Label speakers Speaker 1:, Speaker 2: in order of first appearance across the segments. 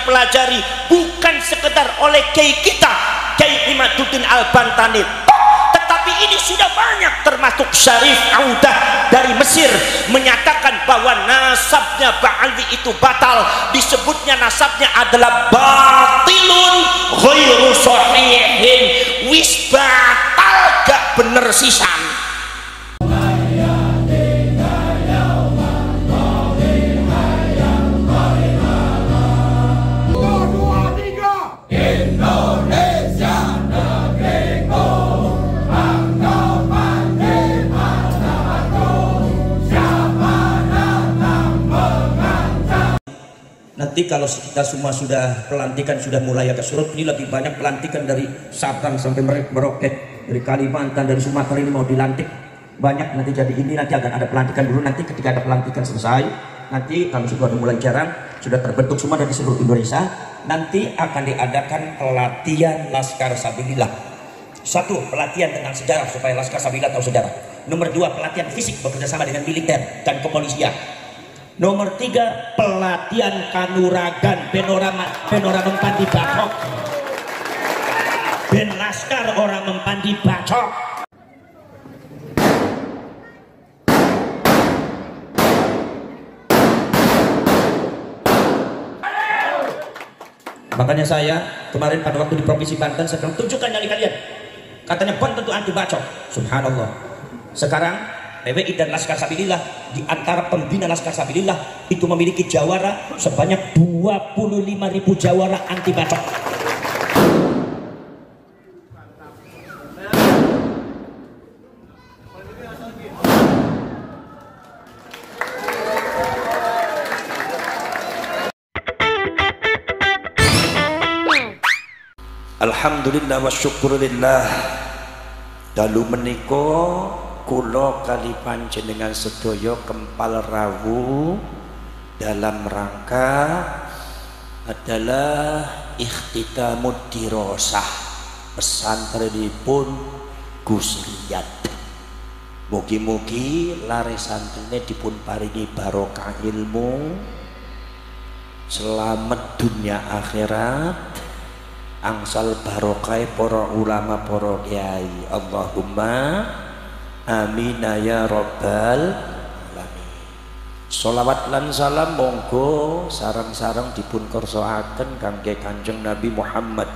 Speaker 1: pelajari bukan sekedar oleh kiai kita, Kiai Imaduddin Al-Bantani, tetapi ini sudah banyak, termasuk Syarif Audah dari Mesir menyatakan bahwa nasabnya Ba'ali itu batal, disebutnya nasabnya adalah batilun ghairu sahihin, wis batal gak bener sisan.
Speaker 2: Nanti kalau kita semua sudah pelantikan sudah mulai agak surut, ini lebih banyak pelantikan dari Sabang sampai Merauke, dari Kalimantan, dari Sumatera ini mau dilantik banyak nanti. Jadi ini nanti akan ada pelantikan dulu, nanti ketika ada pelantikan selesai nanti kami sudah mulai jarang sudah terbentuk semua dari seluruh Indonesia, nanti akan diadakan pelatihan Laskar Sabilillah. Satu, pelatihan tentang sejarah supaya Laskar Sabilillah tahu sejarah. Nomor dua, pelatihan fisik bekerjasama dengan militer dan kepolisian. Nomor tiga, pelatihan kanuragan penora mempandi bacok, ben laskar orang mempandi bacok. Makanya saya kemarin pada waktu di Provinsi Banten saya bilang, tunjukkan nyali kalian, katanya bon tentu anti bacok. Subhanallah, sekarang PWI dan Laskar Sabilillah di antara pembina Laskar Sabilillah itu memiliki jawara sebanyak 25.000 jawara anti bacok.
Speaker 1: Alhamdulillah wa syukurillah. Dalu meniko kula kali panjenengan sedaya kempal rawuh dalam rangka adalah ikhtitamud dirosah pesantrenipun Gus Riyad. Mugi-mugi lare santune dipun paringi barokah ilmu, selamat dunia akhirat, angsal barokah para ulama para kiai. Allahumma amin ya rabbal alamin. Sholawat lan salam monggo sareng-sareng dipun kersakaken kangge Kanjeng Nabi Muhammad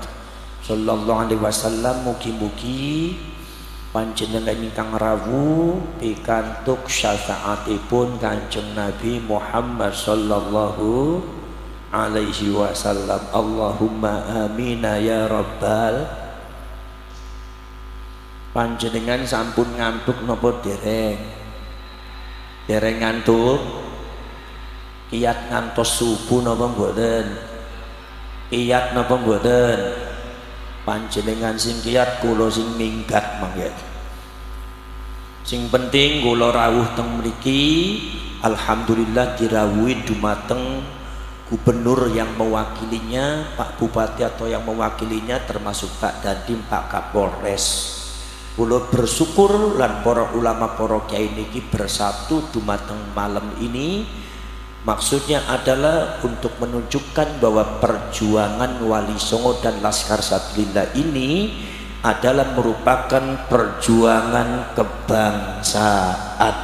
Speaker 1: sallallahu alaihi wasallam. Mugi-mugi panjenengan ingkang rawuh pikantuk syafaatipun Kanjeng Nabi Muhammad sallallahu alaihi wasallam. Allahumma amin ya rabbal. Panjenengan sampun ngantuk napa dereng? Dereng ngantuk? Kiyat ngantos subuh napa mboten? Kiyat napa mboten? Panjenengan sing kiyat, kula sing minggat mangke. Sing penting kula rawuh teng mriki alhamdulillah dirawuhi dumateng gubernur yang mewakilinya, Pak Bupati atau yang mewakilinya termasuk Pak Dandim, Pak Kapolres. Kula bersyukur lan para ulama para kiai niki bersatu dumateng malam ini. Maksudnya adalah untuk menunjukkan bahwa perjuangan Wali Songo dan Laskar Sabilillah ini adalah merupakan perjuangan kebangsaan.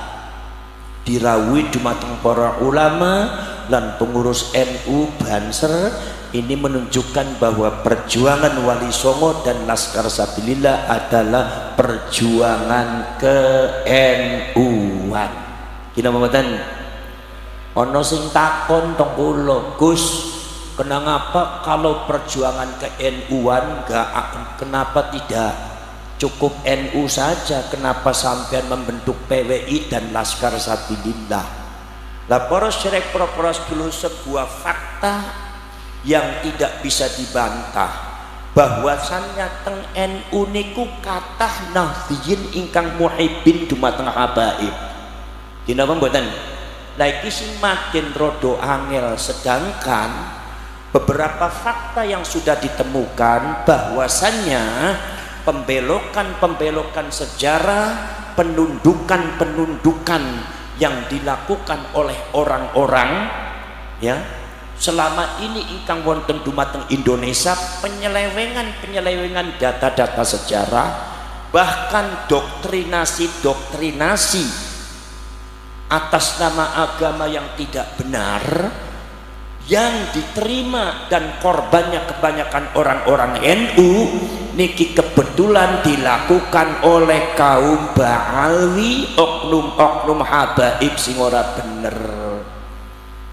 Speaker 1: Dirawuhi dumateng para ulama dan pengurus NU Banser, ini menunjukkan bahwa perjuangan Wali Songo dan Laskar Sabilillah adalah perjuangan ke-NU-an. Kina mboten? Ono sing takon teng kula, Gus, kenapa kalau perjuangan ke-NU-an kenapa tidak cukup NU saja? Kenapa sampean membentuk PWI dan Laskar Sabilillah? Lah para syarek para dulu sebuah fakta yang tidak bisa dibantah bahwasannya teng NU niku kathah nahdiyin ingkang muhibbin dumateng habaib. Dinapa mboten? Lah iki sing makin rada angel, sedangkan beberapa fakta yang sudah ditemukan bahwasannya pembelokan sejarah, penundukan yang dilakukan oleh orang-orang ya selama ini ingkang wonten dumateng Indonesia penyelewengan data-data sejarah, bahkan doktrinasi atas nama agama yang tidak benar yang diterima dan korbannya kebanyakan orang-orang NU niki kebetulan dilakukan oleh kaum Ba'alwi, oknum-oknum habaib sing ora bener.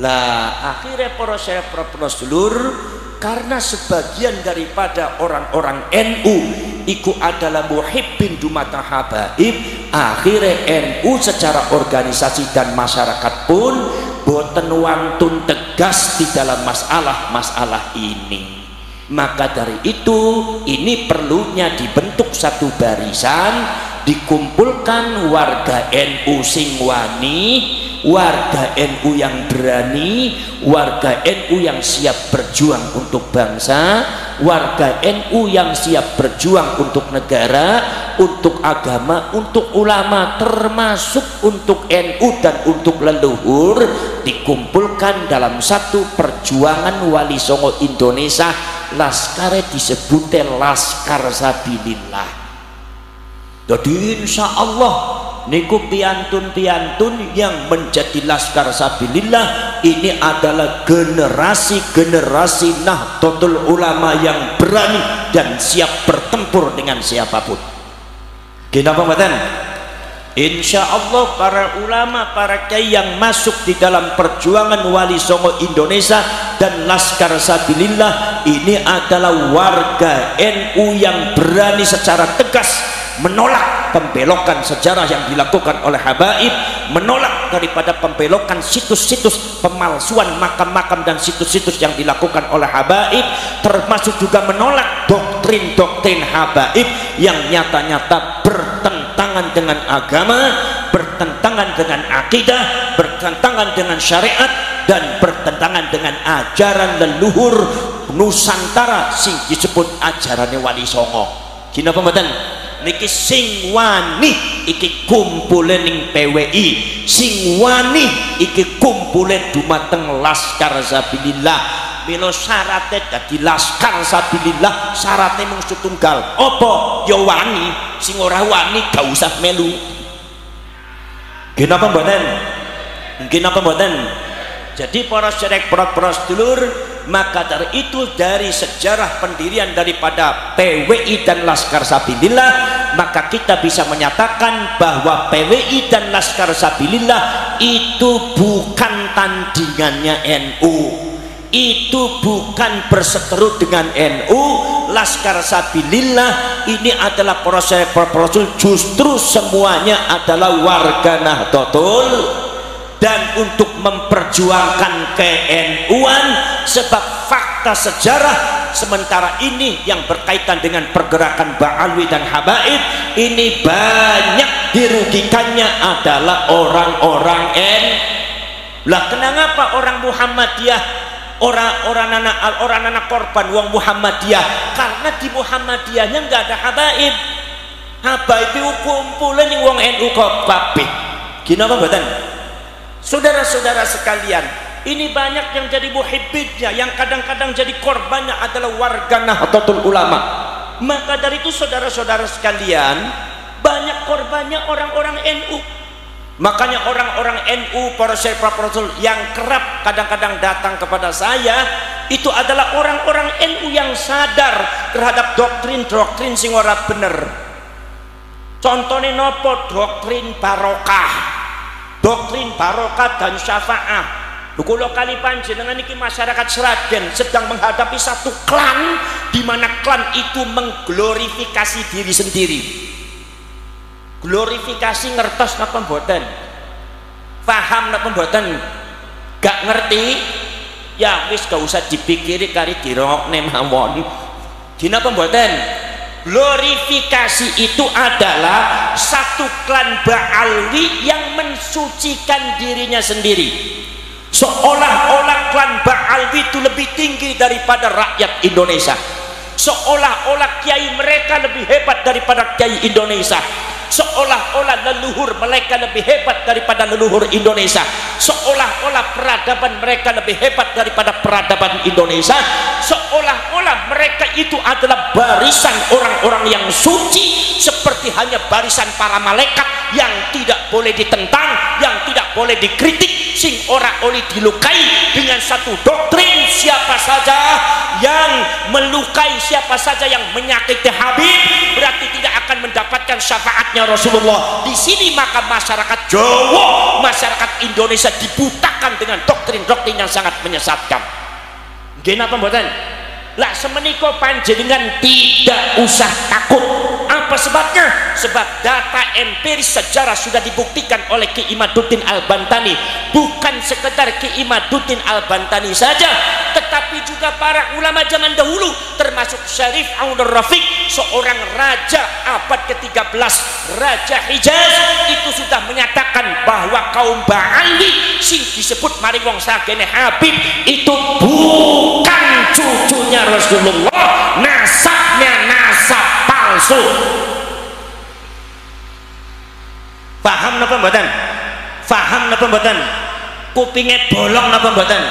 Speaker 1: Lah akhirnya para syekh para sedulur, karena sebagian daripada orang-orang NU iku adalah muhibbin dumateng habaib, akhirnya NU secara organisasi dan masyarakat pun boten wantun tegas di dalam masalah ini. Maka dari itu ini perlunya dibentuk satu barisan, dikumpulkan warga NU sing wani, warga NU yang berani, warga NU yang siap berjuang untuk bangsa, warga NU yang siap berjuang untuk negara, untuk agama, untuk ulama, termasuk untuk NU dan untuk leluhur, dikumpulkan dalam satu perjuangan Wali Songo Indonesia. Laskare disebutnya Laskar Sabilillah. Jadi insya Allah niku piantun-piantun yang menjadi Laskar Sabilillah ini adalah generasi Nahdlatul Ulama yang berani dan siap bertempur dengan siapapun. Kenapa mboten? Insya Allah para ulama, para kiai yang masuk di dalam perjuangan Wali Songo Indonesia dan Laskar Sabilillah ini adalah warga NU yang berani secara tegas menolak pembelokan sejarah yang dilakukan oleh habaib, menolak daripada pembelokan situs-situs pemalsuan makam-makam dan situs-situs yang dilakukan oleh habaib, termasuk juga menolak doktrin-doktrin habaib yang nyata-nyata bertentangan dengan agama, bertentangan dengan akidah, bertentangan dengan syariat, dan bertentangan dengan ajaran leluhur Nusantara sing disebut ajarannya Wali Songo. Gina pembadan niki sing wani iki kumpule ning PWI, sing wani iki kumpule dumateng Laskar Sabilillah. Milo syaratnya dadi Laskar Sabilillah syaratnya mung setunggal, apa ya wani, sing ora wani gak usah melu. Kenapa mboten? Kenapa mboten? Jadi para syekh para sedulur, maka dari itu dari sejarah pendirian daripada PWI dan Laskar Sabilillah, maka kita bisa menyatakan bahwa PWI dan Laskar Sabilillah itu bukan tandingannya NU, itu bukan berseteru dengan NU. Laskar Sabilillah ini adalah proses justru semuanya adalah warga Nahdlatul, dan untuk memperjuangkan ke-NU-an, sebab fakta sejarah sementara ini yang berkaitan dengan pergerakan Ba'alwi dan habaib ini banyak dirugikannya adalah orang-orang Lah kenapa orang Muhammadiyah, orang anak korban wong Muhammadiyah? Karena di Muhammadiyahnya nggak ada habaib. Habaib itu kumpulan yang wong NU kabeh. Gimana mboten? Saudara-saudara sekalian, ini banyak yang jadi muhibbinnya, yang kadang-kadang jadi korbannya adalah warga Nahdlatul Ulama. Maka dari itu saudara-saudara sekalian, banyak korbannya orang-orang NU. Makanya orang-orang NU, para syekh para rasul yang kerap kadang-kadang datang kepada saya, itu adalah orang-orang NU yang sadar terhadap doktrin-doktrin sing ora bener. Contohnya nopo? Doktrin barokah dan syafaah. Kula kali panjenengan iki masyarakat Sragen sedang menghadapi satu klan di mana klan itu mengglorifikasi diri sendiri. Glorifikasi ngertos napa mboten? Paham napa mboten? Gak ngerti? Ya wis gak usah dipikiri kari dirokne mawon. Dinapa mboten? Glorifikasi itu adalah satu klan Ba'alwi yang mensucikan dirinya sendiri, seolah-olah klan Ba'alwi itu lebih tinggi daripada rakyat Indonesia, seolah-olah kiai mereka lebih hebat daripada kiai Indonesia, seolah-olah leluhur mereka lebih hebat daripada leluhur Indonesia, seolah-olah peradaban mereka lebih hebat daripada peradaban Indonesia, seolah-olah mereka itu adalah barisan orang-orang yang suci, seperti hanya barisan para malaikat yang tidak boleh ditentang, yang tidak boleh dikritik, sing ora oleh dilukai dengan satu doktrin. Siapa saja yang melukai, siapa saja yang menyakiti Habib, berarti tidak akan mendapatkan syafaatnya Rasulullah. Di sini maka masyarakat Jawa, masyarakat Indonesia dibutakan dengan doktrin-doktrin yang sangat menyesatkan. Gimana pembuatan? Lah semeniko panjenengan tidak usah takut. Apa sebabnya? Sebab data empiris sejarah sudah dibuktikan oleh Ki Imaduddin Al-Bantani. Bukan sekedar Ki Imaduddin Al-Bantani saja, tetapi juga para ulama zaman dahulu, termasuk Syarif Aun Rafiq, seorang raja abad ke-13, Raja Hijaz, itu sudah menyatakan bahwa kaum Ba'alwi sing disebut mari wong sagene Habib itu bukan cucunya Rasulullah, nasabnya nasab palsu. Paham napa mboten? Paham napa mboten? Kupinge bolong napa mboten?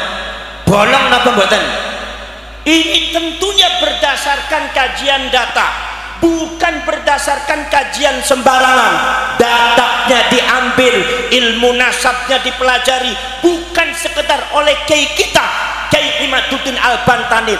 Speaker 1: Bolong napa mboten? Ini tentunya berdasarkan kajian data, bukan berdasarkan kajian sembarangan. Datanya diambil, ilmu nasabnya dipelajari, bukan sekedar oleh kiai kita, Kiai Imaduddin Al-Bantani,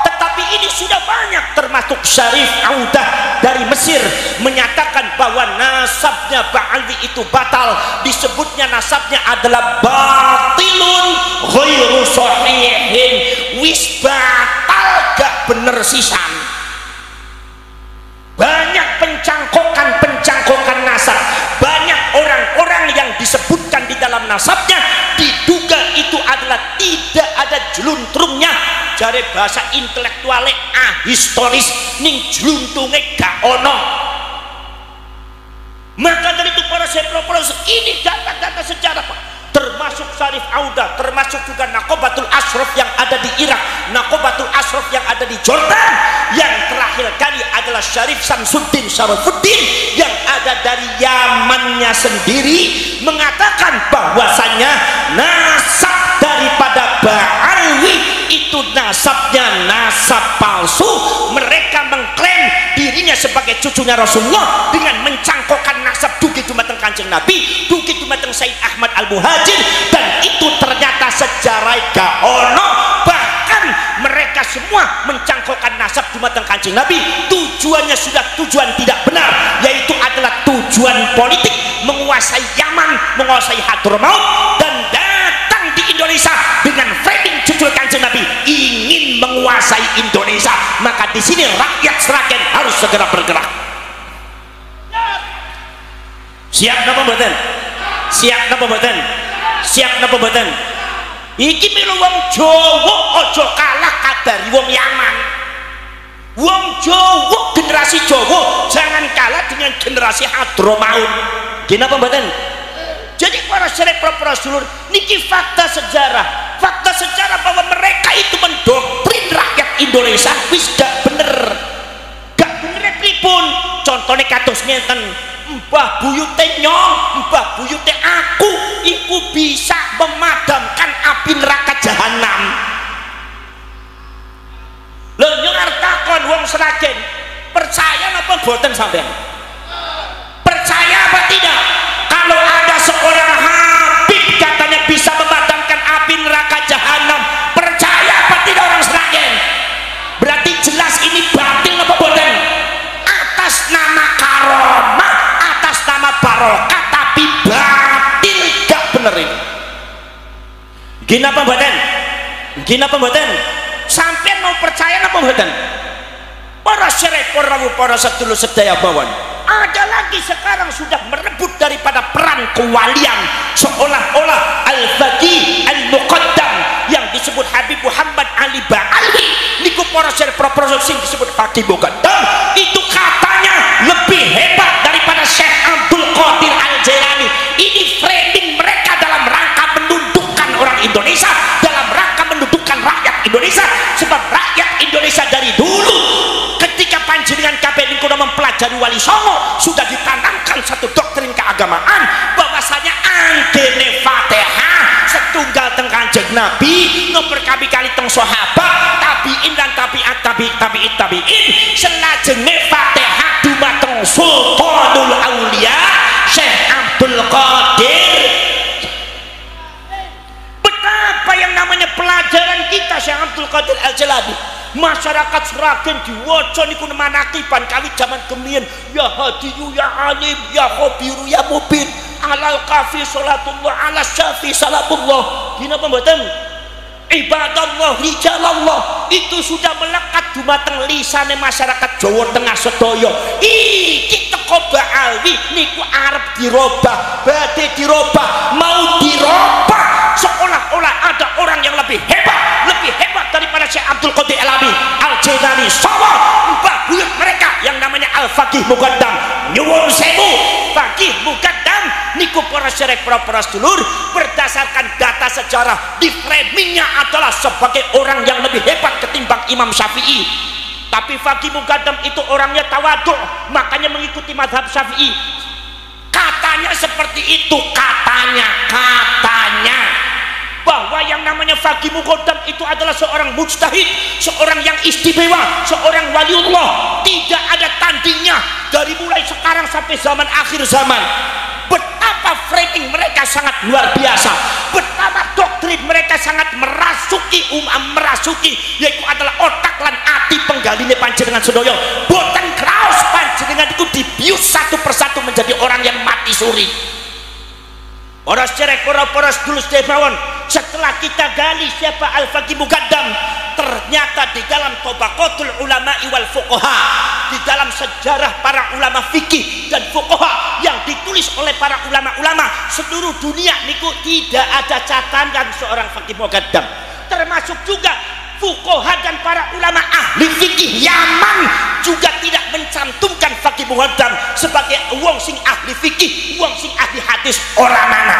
Speaker 1: tetapi ini sudah banyak, termasuk Syarif Audah dari Mesir menyatakan bahwa nasabnya Ba'alwi itu batal, disebutnya nasabnya adalah batilun ghairu sahihin, wis batal gak bener sisan. Banyak pencangkokan nasab, banyak orang-orang yang disebutkan di dalam nasabnya diduga itu adalah tidak ada jeluntrungnya, jare bahasa intelektualnya ahistoris, ning jeluntunge gak ono. Maka dari itu para seproporos, ini data-data sejarah Pak, termasuk Syarif Audah, termasuk juga Naqobatul Ashraf yang ada di Irak, Naqobatul Ashraf yang ada di Jordan, yang terakhir kali adalah Syarif Samsuddin Syarafuddin yang ada dari Yamannya sendiri, mengatakan bahwasanya nasab daripada Ba'alwi itu nasabnya nasab palsu. Mereka mengklaim dirinya sebagai cucunya Rasulullah dengan mencangkokkan nasab dugi dumateng Kanjeng Nabi, dugi dumateng Sayyid Ahmad Al-Muhajir, dan itu ternyata sejarah gak ono. Bahkan mereka semua mencangkokkan nasab dumateng Kanjeng Nabi, tujuannya sudah tujuan tidak benar, yaitu adalah tujuan politik, menguasai Yaman, menguasai Hadramaut, dan datang di Indonesia dengan framing judul Kanjeng Nabi ingin menguasai Indonesia. Maka di sini rakyat Sragen harus segera bergerak. Siap napa mboten? Siap napa mboten? Siap napa mboten? Iki milu wong Jawa aja kalah kadari wong Yaman. Wong Jawa, generasi Jawa jangan kalah dengan generasi Hadramaut. Gini apa mboten? Jadi para para dulur, niki fakta sejarah. Fakta sejarah bahwa mereka itu mendoktrin rakyat Indonesia wis gak bener. Gak bener pripun? Contohnya kados ngeten, Mbah buyute nyong, mbah buyute aku iku bisa memadamkan api neraka jahanam. Lho nyong arep takon wong Sragen, percaya napa boten sampean? Percaya apa tidak? Kalau ada seorang Habib katanya bisa memadamkan api neraka jahanam, percaya apa tidak orang Sragen? Berarti jelas ini batil apa boten? Atas nama karomah, atas nama barokah, tapi batil gak bener ini. Gini apa boten? Gini apa boten? Sampai mau percaya apa boten? Para syarif, para sedulur sedaya bawon, ada lagi sekarang sudah merebut daripada peran kewalian, seolah-olah al-faqih al-muqaddam yang disebut Habib Muhammad Ali Ba'alwi niku para syarif sing disebut faqih muqaddam itu katanya lebih hebat daripada Syekh Abdul Qadir Al-Jailani. Ini framing mereka dalam rangka menundukkan orang Indonesia, dalam rangka menundukkan rakyat Indonesia. Sebab rakyat Indonesia dari dulu ketika panjenengan kabeh niku mempelajari Wali Songo sudah ditanamkan satu doktrin keagamaan bahwasanya anggene Fatihah teng Kanjeng Nabi, no berkali-kali teng sahabat, tabiin dan tabiin selajenge Fatihah dumateng Sultanul Aulia Syekh Abdul Qadir. Betapa yang namanya pelajaran kita Syekh Abdul Qadir Al-Jilani, masyarakat Sragen diwaca niku manakiban kali zaman kemien, ya hadiyu ya alim ya khabiru ya mubin alal kafi salatullah ala syafi salamullah. Gina pemboten ibadallah rijalallah itu sudah melekat dumateng lisane masyarakat Jawa Tengah sedaya. Iki teko Ba'alwi niku arep dirobah, badhe dirobah, mau dirobah seolah-olah ada orang yang lebih hebat daripada Syekh Abdul Qadir Al-Jilani. Sama mbah buyut mereka yang namanya Al-Faqih Muqaddam. Nyuwun sewu, Faqih Muqaddam niku para syarek para sedulur, berdasarkan data sejarah di framingnya adalah sebagai orang yang lebih hebat ketimbang Imam Syafi'i. Tapi Faqih Muqaddam itu orangnya tawadhu, makanya mengikuti mazhab Syafi'i. Katanya seperti itu, katanya bahwa yang namanya Faqih Muqaddam itu adalah seorang mujtahid, seorang yang istimewa, seorang waliullah, tidak ada tandingnya dari mulai sekarang sampai zaman akhir zaman. Betapa framing mereka sangat luar biasa, betapa doktrin mereka sangat merasuki yaitu adalah otak lan ati penggaline panjenengan sedaya. Boten kraos panjenengan itu dibius satu persatu menjadi orang yang mati suri. Para cerek, para sedulur sedemawon, setelah kita gali siapa Al-Faqih Muqaddam, ternyata di dalam Tabaqatul Ulama'i wal Fuqaha, di dalam sejarah para ulama fikih dan fuqaha yang ditulis oleh para ulama-ulama seluruh dunia niku tidak ada catatan seorang Faqih Muqaddam. Termasuk juga fuqaha dan para ulama ahli fikih Yaman juga tidak mencantumkan Faqih Muqaddam sebagai wong sing ahli fikih, wong sing ahli hadis orang mana.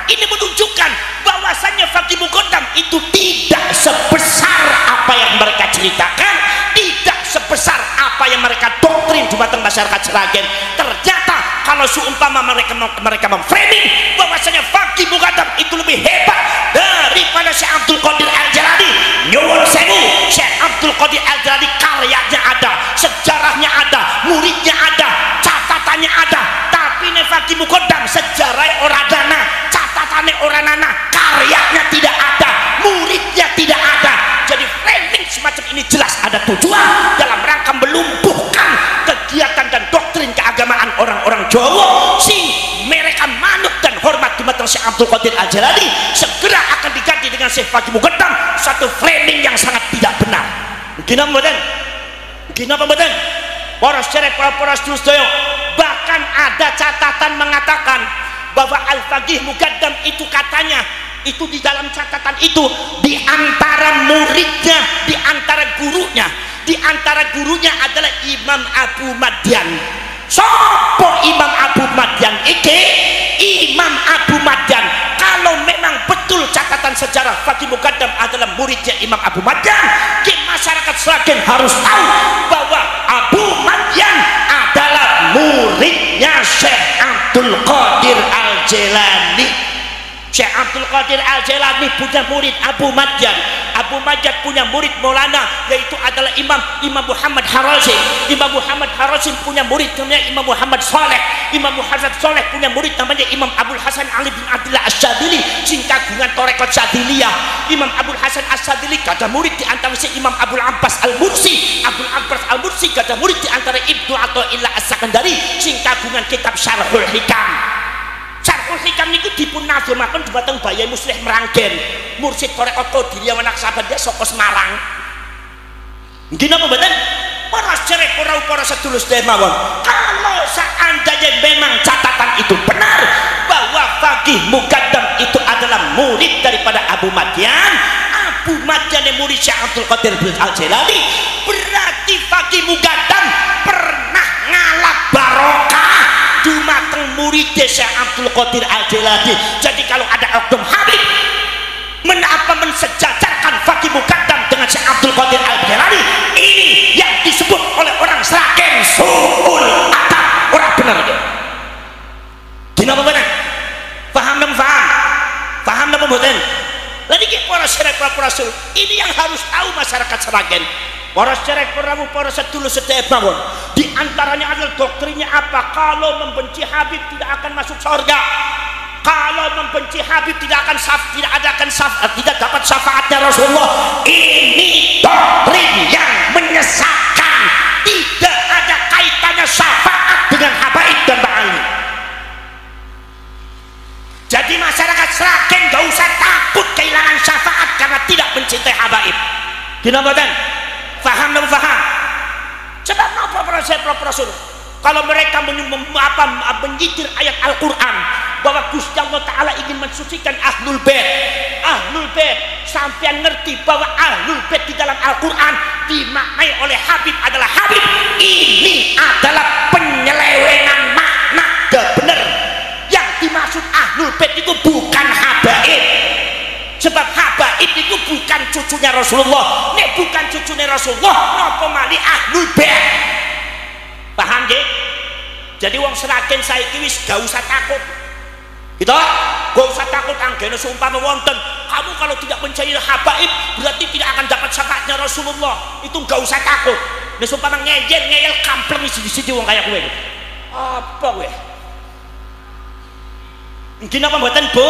Speaker 1: Ini menunjukkan bahwasannya Faqih Muqaddam itu tidak sebesar apa yang mereka ceritakan, tidak sebesar apa yang mereka doktrin di mata masyarakat Sragen. Ternyata kalau seumpama mereka memframing bahwasanya Faqih Muqaddam itu lebih hebat daripada Syekh Abdul Qadir Al-Jilani, nyuwun sewu, Syekh Abdul Qadir Al-Jilani karyanya ada, sejarahnya ada, muridnya ada, catatannya ada. Tapi Faqih Muqaddam sejarah ora dana, catatannya ora nana, karyanya tidak ada, muridnya tidak ada. Jadi framing semacam ini jelas ada tujuan dalam rangka melumpuhkan kegiatan dan doktrin keagamaan orang-orang Jawa, sing mereka manut dan hormat di mata Syekh Abdul Qadir Al-Jilani segera akan diganti dengan Syekh Faqih Muqaddam, satu framing yang sangat tidak benar. Mungkin apa mboten? Para syarek, para sedulur sedaya, bahkan ada catatan mengatakan bahwa Al-Faqih Muqaddam itu katanya itu di dalam catatan itu di antara muridnya, di antara gurunya adalah Imam Abu Madyan. Sopo Imam Abu Madyan iki? Imam Abu Madyan, kalau memang betul catatan sejarah Faqih Muqaddam adalah muridnya Imam Abu Madyan, masyarakat Sragen harus tahu bahwa Abu Madyan adalah muridnya Syekh Abdul Qadir Al-Jilani. Syekh Abdul Qadir Al-Jilani punya murid Abu Madyan. Abu Madyan punya murid Maulana, yaitu adalah Imam Muhammad Harazim. Imam Muhammad Harazim punya murid namanya Imam Muhammad Saleh. Imam Muhammad Saleh punya murid namanya Imam Abdul Hasan Ali bin Abdullah Asy-Syadzili, sing kagungan Tarekat Syadziliyah. Imam Abdul Hasan Asy-Syadzili ada murid di antara si Imam Abdul Abbas Al-Mursi. Abdul Abbas Al-Mursi ada murid di antara Ibnu Athaillah As-Sakandari, sing kagungan kitab Syarhul Hikam. Syarhul Hikam niku dipun nadhemaken dhumateng Bayi Muslih Meranggen, mursid Tarekat Qadiriyah Wanaksabandia saka Semarang. Nggih napa mboten? Para cerek para sedulur sedemawon, kalau seandainya memang catatan itu benar bahwa Faqih Muqaddam itu adalah murid daripada Abu Madyan, Abu Madyan yang murid Syekh Abdul Qadir Al-Jilani, berarti Faqih Muqaddam pernah ngalap barokah dumateng murid Syekh Abdul Qadir Al-Jilani. Jadi kalau ada oknum Habib mensejajarkan Faqih Muqaddam dengan Syekh Abdul Qadir Al-Jilani, ini yang disebut oleh orang Sragen suul adab, orang benar itu. Dina apa benar? Paham napa mboten? Rasul. Ini yang harus tahu masyarakat Sragen. Para sedherek prawu, para sedulur sedherek mawon. Di antaranya adalah doktrinnya apa? Kalau membenci Habib tidak akan masuk surga. Kalau membenci Habib tidak dapat syafaatnya Rasulullah. Ini doktrin yang menyesatkan. Tidak ada kaitannya syafaat dengan habaib dan ba'ali. Jadi masyarakat Sragen gak usah takut kehilangan syafaat karena tidak mencintai habaib. Gimana badan? Faham dan faham? Sebab apa para Rasul? Kalau mereka menyitir ayat Al-Quran bahwa Gusti Allah Ta'ala ingin mensucikan Ahlul Bait, sampean ngerti bahwa Ahlul Bait di dalam Al-Quran dimaknai oleh Habib adalah Habib. Ini adalah penyelewengan makna. Gak bener. Yang dimaksud Ahlul Bait itu bukan habaib. Sebab habaib itu bukan cucunya Rasulullah. Ini bukan cucunya Rasulullah, napa mali Ahlul Bait. Paham nggih? Jadi wong Sragen saiki wis gak usah takut. Gitu? Gak usah takut anggene seumpama wonten kamu kalau tidak mencari habaib berarti tidak akan dapat syafaatnya Rasulullah. Itu gak usah takut. Nek seumpama ngeyel kampleng siji-siji wong kaya kowe. Apa kowe? Gini apa mboten, Bu?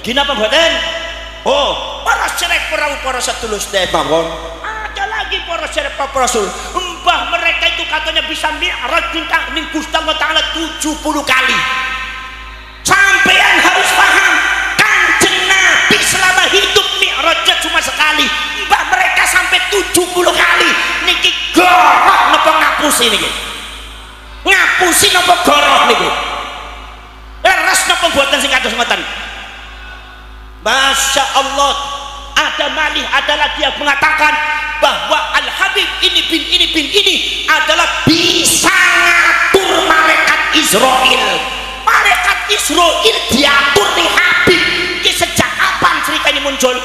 Speaker 1: Gini apa mboten? Oh, para sedherek para sedulur sedherek mawon. Ada lagi para sedherek Rasul. Mbah mereka itu katanya bisa mi'raj ning Gusti Allah Taala 70 kali. Sampean harus paham, Kanjeng Nabi selama hidup mi'rajnya cuma sekali. Mbah mereka sampai 70 kali. Niki goroh napa ngapusi niki? Ngapusi napa goroh niki? Leres napa mboten sing kados ngoten? Masya Allah, ada malih, ada lagi yang mengatakan bahwa Al-Habib ini adalah bisa ngatur malaikat Israel. Malaikat Israel diatur nih Habib. Ini sejak kapan cerita ini muncul?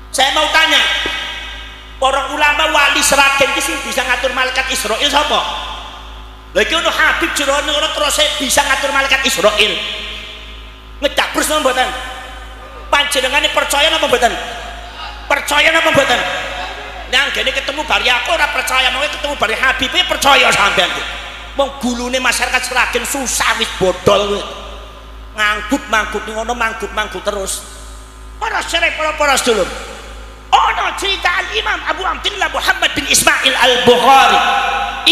Speaker 1: Saya mau tanya, para ulama wali Sragen ini bisa ngatur malaikat Israel siapa? Lagi ono Habib jerono terus bisa ngatur malaikat Israel. Ngedabrus napa mboten? Panjenengane percaya napa mboten? Percaya napa mboten? Nang gene ketemu bari aku ora percaya, mau ketemu bari Habib percaya sampean. Wong gulune masyarakat Sragen susah wis bodol. Nganggut-manggut ning ngono manggut-manggut terus. Para sedherek para sedulur. Ono cerita Al-Imam Abu Abdillah Muhammad bin Ismail Al-Bukhari.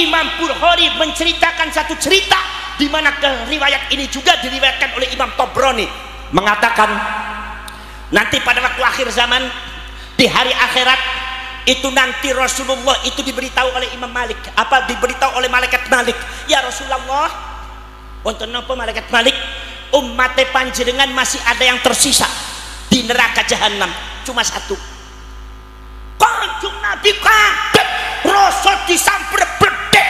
Speaker 1: Imam Bukhari menceritakan satu cerita di mana riwayat ini juga diriwayatkan oleh Imam Tabrani, mengatakan nanti pada waktu akhir zaman di hari akhirat itu nanti Rasulullah itu diberitahu oleh Imam Malik, diberitahu oleh malaikat Malik, ya Rasulullah, untuk napa malaikat Malik, umat panjenengan masih ada yang tersisa di neraka jahanam, cuma satu. Kanjeng Nabi kaget, Rasul disamper bledek.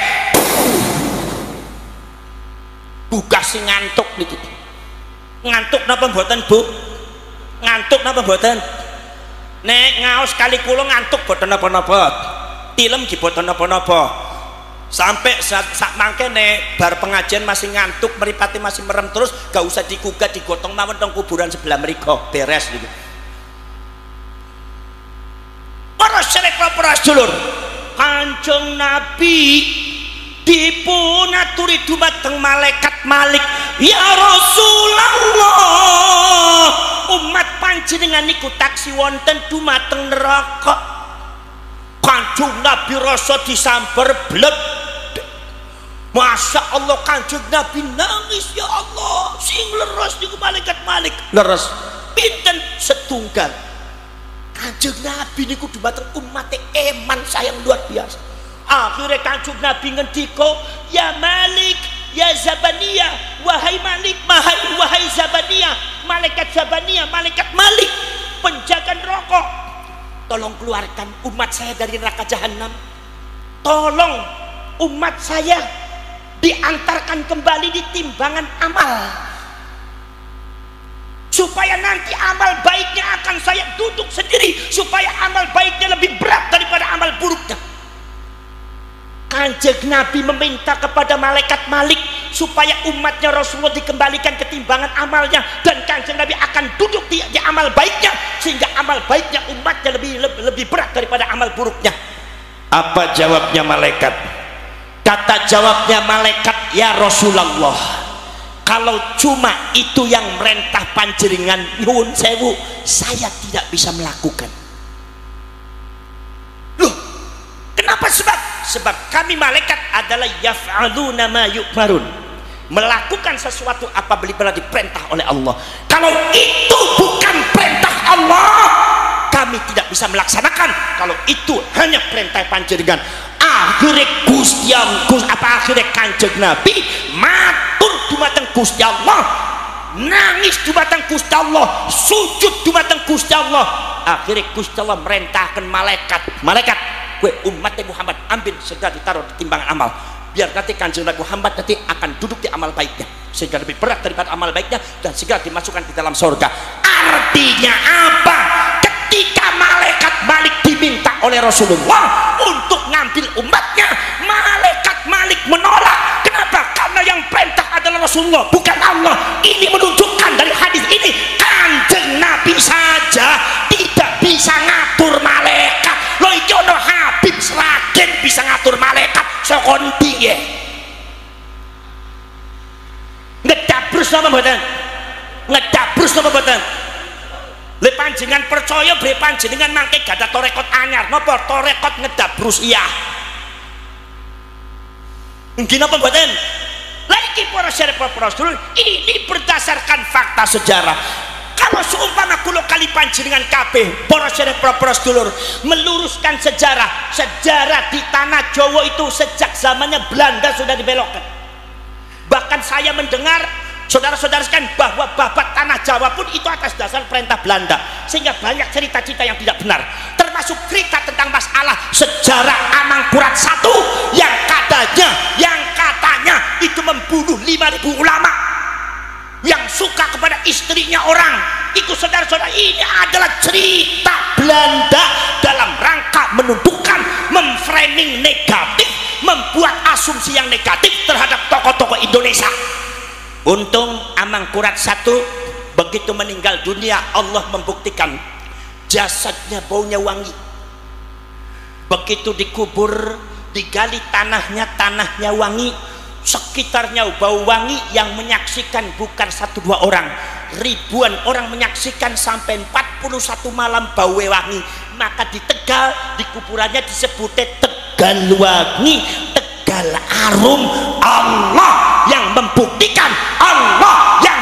Speaker 1: Buka sing ngantuk niki. Ngantuk napa mboten, Bu? Ngantuk napa mboten? Nek ngaos kali kula ngantuk boten napa-napa. Tilem nggih boten napa-napa. Sampai sak mangke nek bar pengajian masih ngantuk, mripate masih merem terus, gak usah digugat, digotong mawon teng kuburan sebelah mriku, beres niku. Para sedherek para sedulur, Kanjeng Nabi dipunaturi dumateng malaikat Malik, ya Rasulullah, umat panjenengan niku taksi wonten dumateng neraka. Kanjeng Nabi rasa disamper bled. Masya Allah, Kanjeng Nabi nangis, ya Allah, sing leres niku malaikat Malik. Leres pinten? Setunggal. Kanjeng Nabi niku dumateng umat eman sayang luar biasa. Akhirnya Kanjeng Nabi ngendika, ya Malik, ya Zabaniyah, wahai Malik, wahai Zabaniyah, malaikat Zabaniyah, malaikat Malik, penjaga neraka, tolong keluarkan umat saya dari neraka jahanam. Tolong umat saya diantarkan kembali di timbangan amal, supaya nanti amal baiknya akan saya duduk sendiri, supaya amal baiknya lebih berat daripada amal buruknya. Kanjeng Nabi meminta kepada malaikat Malik supaya umatnya Rasulullah dikembalikan ketimbangan amalnya, dan Kanjeng Nabi akan duduk di amal baiknya, sehingga amal baiknya umatnya lebih berat daripada amal buruknya. Apa jawabnya malaikat? Kata jawabnya malaikat, ya Rasulullah, kalau cuma itu yang merentah panjenengan, nyuwun sewu, saya tidak bisa melakukan. Loh, kenapa? Sebab kami malaikat adalah yaf'aluna ma yu'marun, melakukan sesuatu apabila diperintah oleh Allah. Kalau itu bukan perintah Allah, kami tidak bisa melaksanakan. Kalau itu hanya perintah panjenengan, akhirnya akhirnya Kanjeng Nabi matur dumateng Gusti Allah, nangis dumateng Gusti Allah, sujud dumateng Gusti Allah. Akhirnya Gusti Allah merintahkan malaikat, gue umat Muhammad, ambil segera ditaruh di timbangan amal, biar nanti Kanjeng Nabi Muhammad nanti akan duduk di amal baiknya, sehingga lebih berat daripada amal baiknya, dan segera dimasukkan di dalam surga. Artinya apa? Ketika malaikat Malik diminta oleh Rasulullah untuk ngambil umatnya, malaikat Malik menolak. Kenapa? Karena yang perintah adalah Rasulullah, bukan Allah. Ini menunjukkan dari hadis ini, Kanjeng Nabi saja tidak bisa ngatur malaikat. Loh, iki ono Habib Sragen bisa ngatur malaikat, sokon piye? Ngedabrus napa mboten? Ngedabrus napa mboten? Le panjenengan percaya bre panjenengan mangke gadah torekot anyar napa torekot ngedabrus iya? Nggih napa mboten? Lah iki para syarif para sedulur, ini berdasarkan fakta sejarah. Kalau seumpama kula kali panjenengan kabeh para syarif para sedulur meluruskan sejarah di tanah Jawa itu sejak zamannya Belanda sudah dibelokkan. Bahkan saya mendengar saudara-saudara sekalian bahwa babat tanah Jawa pun itu atas dasar perintah Belanda, sehingga banyak cerita-cerita yang tidak benar, termasuk cerita tentang masalah sejarah Amangkurat I yang katanya itu membunuh 5.000 ulama yang suka kepada istrinya orang. Itu saudara-saudara, ini adalah cerita Belanda dalam rangka menunjukkan, memframing negatif, membuat asumsi yang negatif terhadap tokoh-tokoh Indonesia. Untung Amangkurat I begitu meninggal dunia, Allah membuktikan jasadnya baunya wangi. Begitu dikubur, digali tanahnya wangi, sekitarnya bau wangi. Yang menyaksikan bukan 1-2 orang, ribuan orang menyaksikan sampai 41 malam bau wangi. Maka di Tegal, di kuburannya disebutnya Tegal Wangi, Tegal Arum. Allah yang membuktikan, Allah yang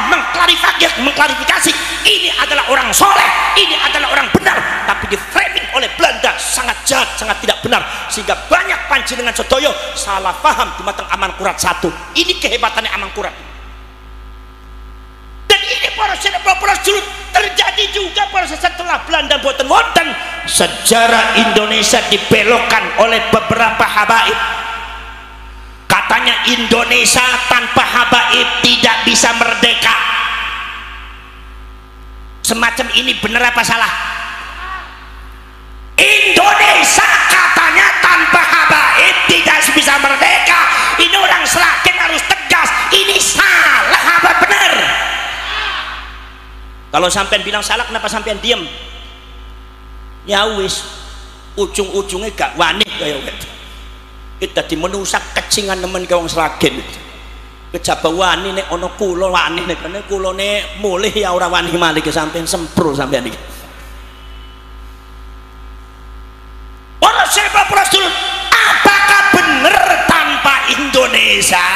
Speaker 1: mengklarifikasi, ini adalah orang soleh, ini adalah orang benar. Tapi di framing oleh Belanda sangat jahat, sangat tidak benar, sehingga banyak panjenengan sedaya salah paham dumateng Amangkurat I. Ini kehebatannya Amangkurat. Dan ini para sedulur terjadi juga pada setelah Belanda boten wonten, sejarah Indonesia dibelokkan oleh beberapa habaib. Katanya Indonesia tanpa habaib tidak bisa merdeka. Semacam ini benar apa salah? Indonesia katanya tanpa habaib tidak bisa merdeka. Ini orang Sragen harus tegas, ini salah apa benar? Kalau sampean bilang salah, kenapa sampean diem? Ya wis, ujung-ujungnya gak wani kaya gitu. Kita di menusak kecingan nemen ke wong Sragen. Kejaba wani nek ana kula wani nek kene kulane mulih ya ora wani malih sampean sempro sampean iki. Ora sebab Rasul, apakah benar tanpa Indonesia?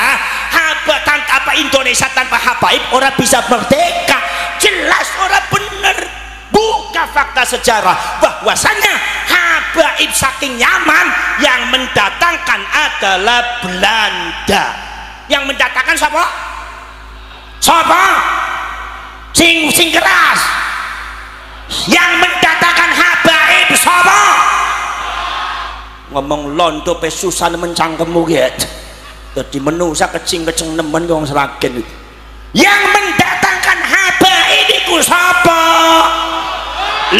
Speaker 1: Tanpa Indonesia tanpa habaib ora bisa merdeka? Jelas ora benar. Buka fakta sejarah bahwasanya habaib saking Yaman yang mendatangkan adalah Belanda. Yang mendatangkan siapa? Siapa? Sing keras. Yang mendatangkan habaib siapa? Ngomong londo pe susah nemen cangkemmu ya. Dadi menusa kecing-kecing nemen wong Sragen. Yang mendatangkan habaib iku siapa?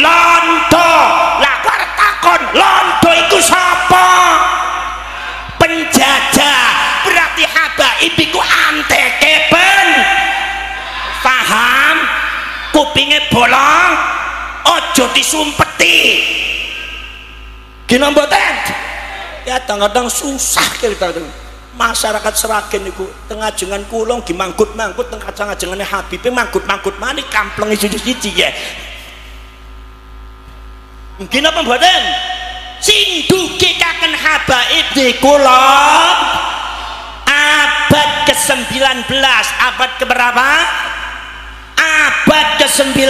Speaker 1: Londo. Lah kok arep takon, londo iku sapa? Penjajah. Berarti habaib iku ante londo disumpeti. Gina mboten? Ya kadang-kadang susah kita masyarakat Sragen niku tengah jengan kula gimanggut-manggut tengah kajangane Habib manggut-manggut mani kampleng siji-siji ya. Mungkin apa mboten? Sing dugikaken habaib niku lho abad ke-19, abad keberapa? Abad ke-9.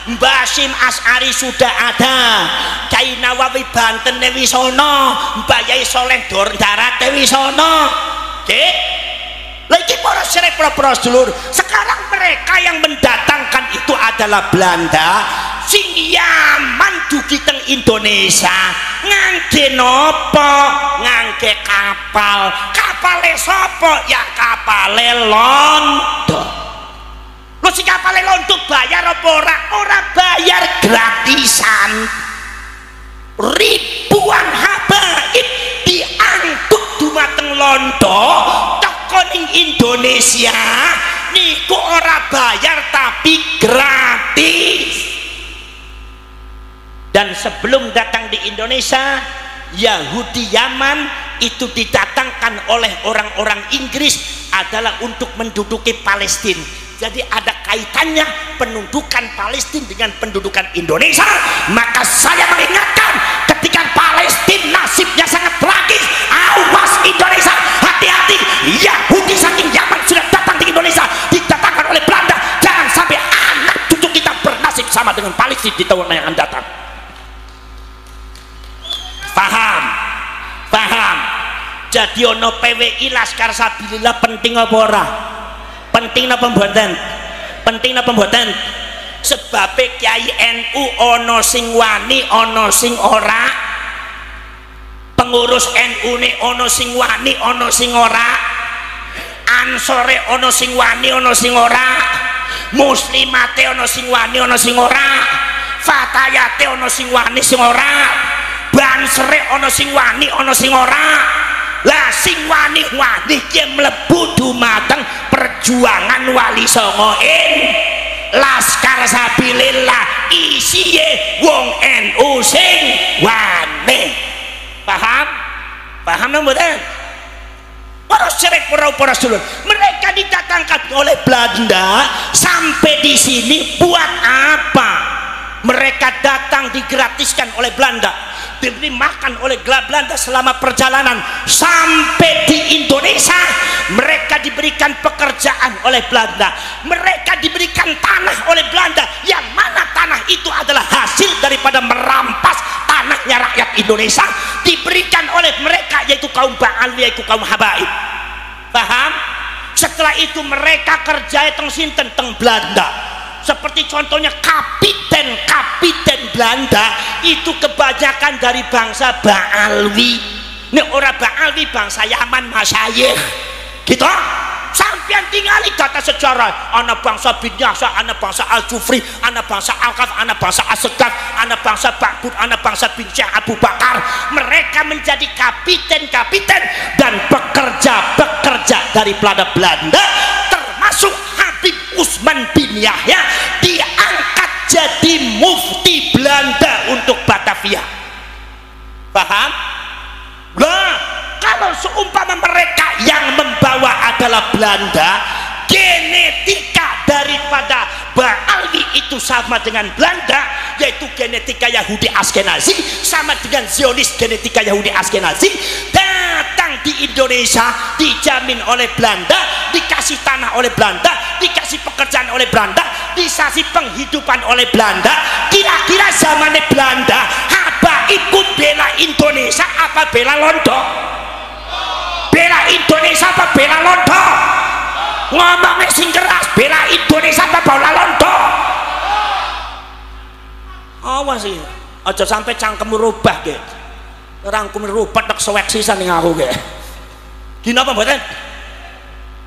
Speaker 1: Mbah Hasyim Asy'ari sudah ada, Kyai Nawawi Banten wis ana, Mbah Yai Soleh Darat wis ana. Nggih. Lha iki para sirek para sedulur, sekarang mereka yang mendatangkan itu adalah Belanda. Sing Yaman dugi teng Indonesia ngangge nopo? Ngangge kapal. Kapale sapa? Ya kapale Londo. Lho si kapale Londo bayar apa ora? Ora bayar, gratisan. Ribuan habaib diangkut dumateng Londo teko ning Indonesia niku ora bayar tapi gratis. Dan sebelum datang di Indonesia, Yahudi Yaman itu didatangkan oleh orang-orang Inggris adalah untuk menduduki Palestina. Jadi ada kaitannya pendudukan Palestina dengan pendudukan Indonesia. Maka saya mengingatkan, ketika Palestina nasibnya sangat tragis, awas Indonesia, hati-hati. Yahudi saking Yaman sudah datang di Indonesia, didatangkan oleh Belanda. Jangan sampai anak cucu kita bernasib sama dengan Palestina di tahun yang akan datang. Paham? Paham? Jadi ono PWI Laskar Sabilillah penting apa ora? Penting apa mboten? Penting apa mboten? Sebab Kiai NU ono sing wani, ono sing ora. Pengurus NU ne ono sing wani, ono sing ora. Ansore ono sing wani, ono sing ora. Muslimate ono sing wani, ono sing ora. Fatayate ono sing wani, sing ora. Bansere ono sing wani, ono sing ora. Lah sing wani-wani ki mlebu dumateng perjuangan Wali Songo Laskar Sabilillah, isiye wong NU sing wani. Paham? Paham mboten? Para sirek para sedulur, mereka didatangkan oleh Belanda sampai di sini buat apa? Mereka datang digratiskan oleh Belanda, diberi makan oleh Belanda selama perjalanan sampai di Indonesia. Mereka diberikan pekerjaan oleh Belanda, mereka diberikan tanah oleh Belanda, yang mana tanah itu adalah hasil daripada merampas tanahnya rakyat Indonesia, diberikan oleh mereka, yaitu kaum Ba'alwi, yaitu kaum habaib. Paham? Setelah itu mereka kerja teng sinten teng Belanda. Seperti contohnya kapiten Belanda itu kebanyakan dari bangsa Ba'alwi. Ini orang Ba'alwi bangsa Yaman, masyayikh gitu. Sampean tinggali data sejarah, anak bangsa bin Yasa, anak bangsa Al-Jufri, anak bangsa Al-Qaf, anak bangsa As-Sedaf, anak bangsa Ba'bud, anak bangsa bin Syekh Abu Bakar. Mereka menjadi kapiten dan pekerja dari Belanda, termasuk Habib Usman bin Yahya diangkat jadi mufti Belanda untuk Batavia. Paham? Nah, kalau seumpama mereka yang membawa adalah Belanda, genetika daripada Ba'alwi itu sama dengan Belanda, yaitu genetika Yahudi Askenazi, sama dengan Zionis genetika Yahudi Askenazi. Datang di Indonesia dijamin oleh Belanda, dikasih tanah oleh Belanda, dikasih pekerjaan oleh Belanda, dikasih penghidupan oleh Belanda. Kira-kira zamannya Belanda apa ikut bela Indonesia apa bela Londo? Bela Indonesia apa bela Londo? Ngomongnya sing keras, bela Indonesia apa bela Londo? Awas sih, aja sampai cangkemmu rubah ge. Rangkum rubah tak sewek sisan ning aku ge. Gini apa mboten?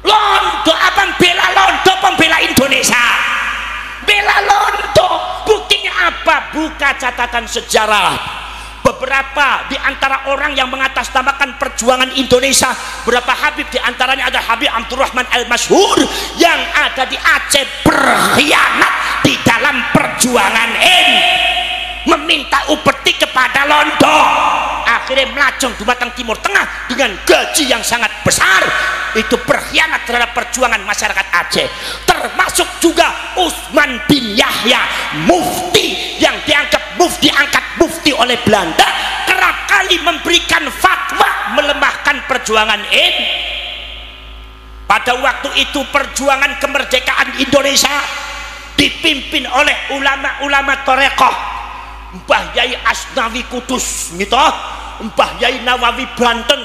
Speaker 1: Londo apa bela Londo apa bela Indonesia? Bela Londo. Buktinya apa? Buka catatan sejarah. beberapa di antara orang yang mengatasnamakan perjuangan Indonesia, beberapa Habib di antaranya ada Habib Abdurrahman Al-Masyhur yang ada di Aceh berkhianat di dalam perjuangan ini, meminta upeti kepada Londo, akhirnya melacung dumateng Timur Tengah dengan gaji yang sangat besar. Itu berkhianat terhadap perjuangan masyarakat Aceh. Termasuk juga Utsman bin Yahya, mufti yang dianggap diangkat mufti oleh Belanda, kerap kali memberikan fatwa melemahkan perjuangan ini. Pada waktu itu perjuangan kemerdekaan Indonesia dipimpin oleh ulama-ulama Torekoh, Mbah Yai Asnawi Kudus gitu, Mbah Yai Nawawi Banten,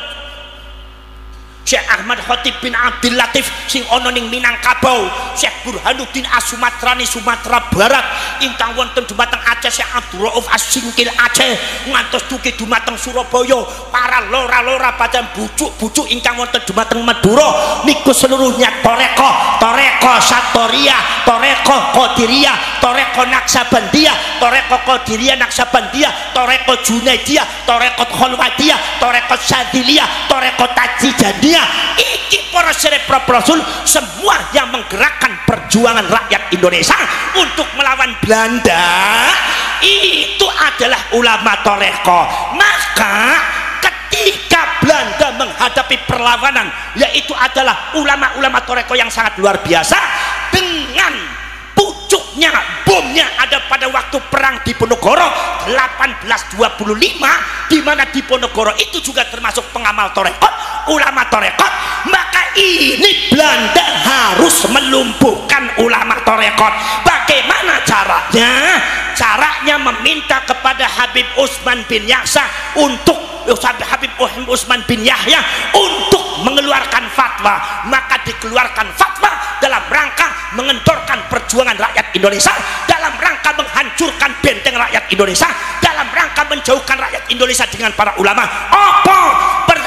Speaker 1: Syekh Ahmad Khotib bin Abdul Latif sing ana ning Minangkabau, Syekh Burhanuddin As-Sumatrani Sumatera Barat, ingkang wonten dumateng Aceh Syekh Abdul Rauf As-Singkil Aceh, ngantos dugi dumateng Surabaya, para lora-lora pada bujuk-bujuk ingkang wonten dumateng Madura niku seluruhnya Toreko Satoria, Toreko Qadiriyah, Toreko Naksabandiyah, Toreko Qadiriyah Naksabandiyah, Toreko Junaidiyah, Toreko Kholwadiyah, Toreko Sadiliyah, Toreko Tajidaniyah. Iki para syarif Rasul semua yang menggerakkan perjuangan rakyat Indonesia untuk melawan Belanda, itu adalah ulama Toreko. Maka ketika Belanda menghadapi perlawanan, yaitu adalah ulama-ulama Toreko yang sangat luar biasa, dengan pucuknya bomnya ada pada waktu perang Diponegoro 1825, di mana Diponegoro itu juga termasuk pengamal Torekot, ulama Torekot. Maka ini Belanda harus melumpuhkan ulama Torekot. Bagaimana caranya? Caranya meminta kepada Habib Utsman bin Yahya untuk Habib Utsman bin Yahya untuk mengeluarkan fatwa. Maka dikeluarkan fatwa dalam rangka mengendorkan perjuangan rakyat Indonesia, dalam rangka menghancurkan benteng rakyat Indonesia, dalam rangka menjauhkan rakyat Indonesia dengan para ulama.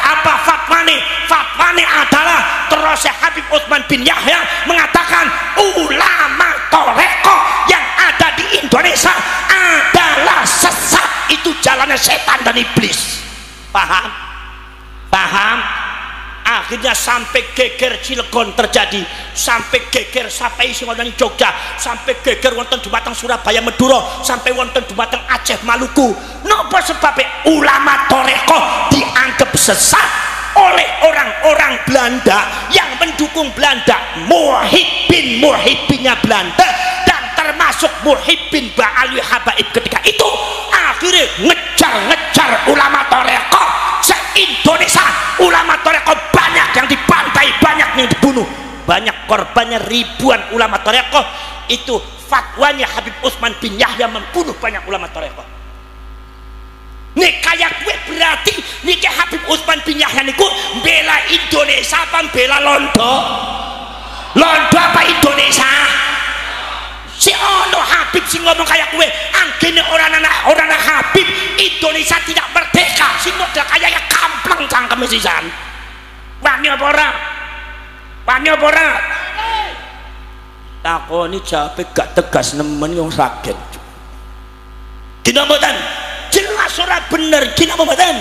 Speaker 1: Apa fatwane? Fatwane adalah terus Habib Utsman bin Yahya mengatakan ulama Toreko yang ada di Indonesia adalah sesat, itu jalannya setan dan iblis. Paham? Paham? Akhirnya sampai geger Cilegon terjadi, sampai geger sampai sing wonten Jogja, sampai geger wonten dumateng Surabaya Madura, sampai wonten dumateng Aceh Maluku. Napa sebabnya? Ulama Toreko dianggap sesat oleh orang-orang Belanda yang mendukung Belanda, muhibbinnya Belanda, dan termasuk muhibbin Ba'alwi Habaib ketika itu. Akhirnya ngejar ulama Toreko se-Indonesia. Ulama Toreko banyak yang dibantai, banyak yang dibunuh, banyak korbannya ribuan ulama Toreko. Itu fatwanya Habib Utsman bin Yahya membunuh banyak ulama Toreko. Nih kayak gue berarti nih Habib Utsman bin Yahya niku bela Indonesia apa bela Londo? Londo apa Indonesia? Si ono Habib sing ngomong kayak gue, anggene orang anak Habib Indonesia tidak merdeka, sing modal kayak kampleng cangkeme sisan. Wani apa ora? Wani apa ora? Takoni jawabe gak tegas nemen yang raget. Dina mboten? Jelas ora bener, dina mboten?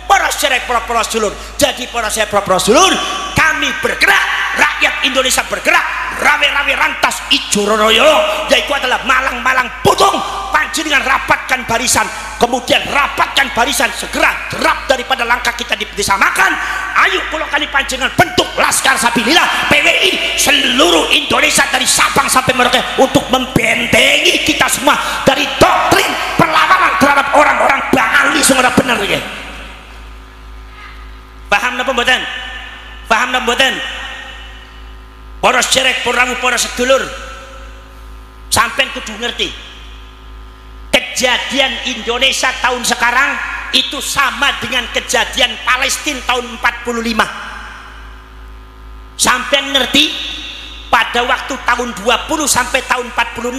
Speaker 1: Para syarif para sulur. Jadi para syarif para sulur, kami bergerak, rakyat Indonesia bergerak, rawe-rawe rantas ijo royo, yaitu adalah malang-malang putung. Panjenengan rapatkan barisan, kemudian rapatkan barisan, segera derap daripada langkah kita disamakan. Ayo kalau kali panjenengan bentuk Laskar Sabilillah PWI seluruh Indonesia dari Sabang sampai Merauke untuk membentengi kita semua dari doktrin perlawanan terhadap orang-orang Ba'ali sing ora bener iki. Paham napa mboten? Paham napa mboten? Para syarif, para sedulur, sampean kudu ngerti kejadian Indonesia tahun sekarang itu sama dengan kejadian Palestina tahun 45. Sampean ngerti pada waktu tahun 20 sampai tahun 46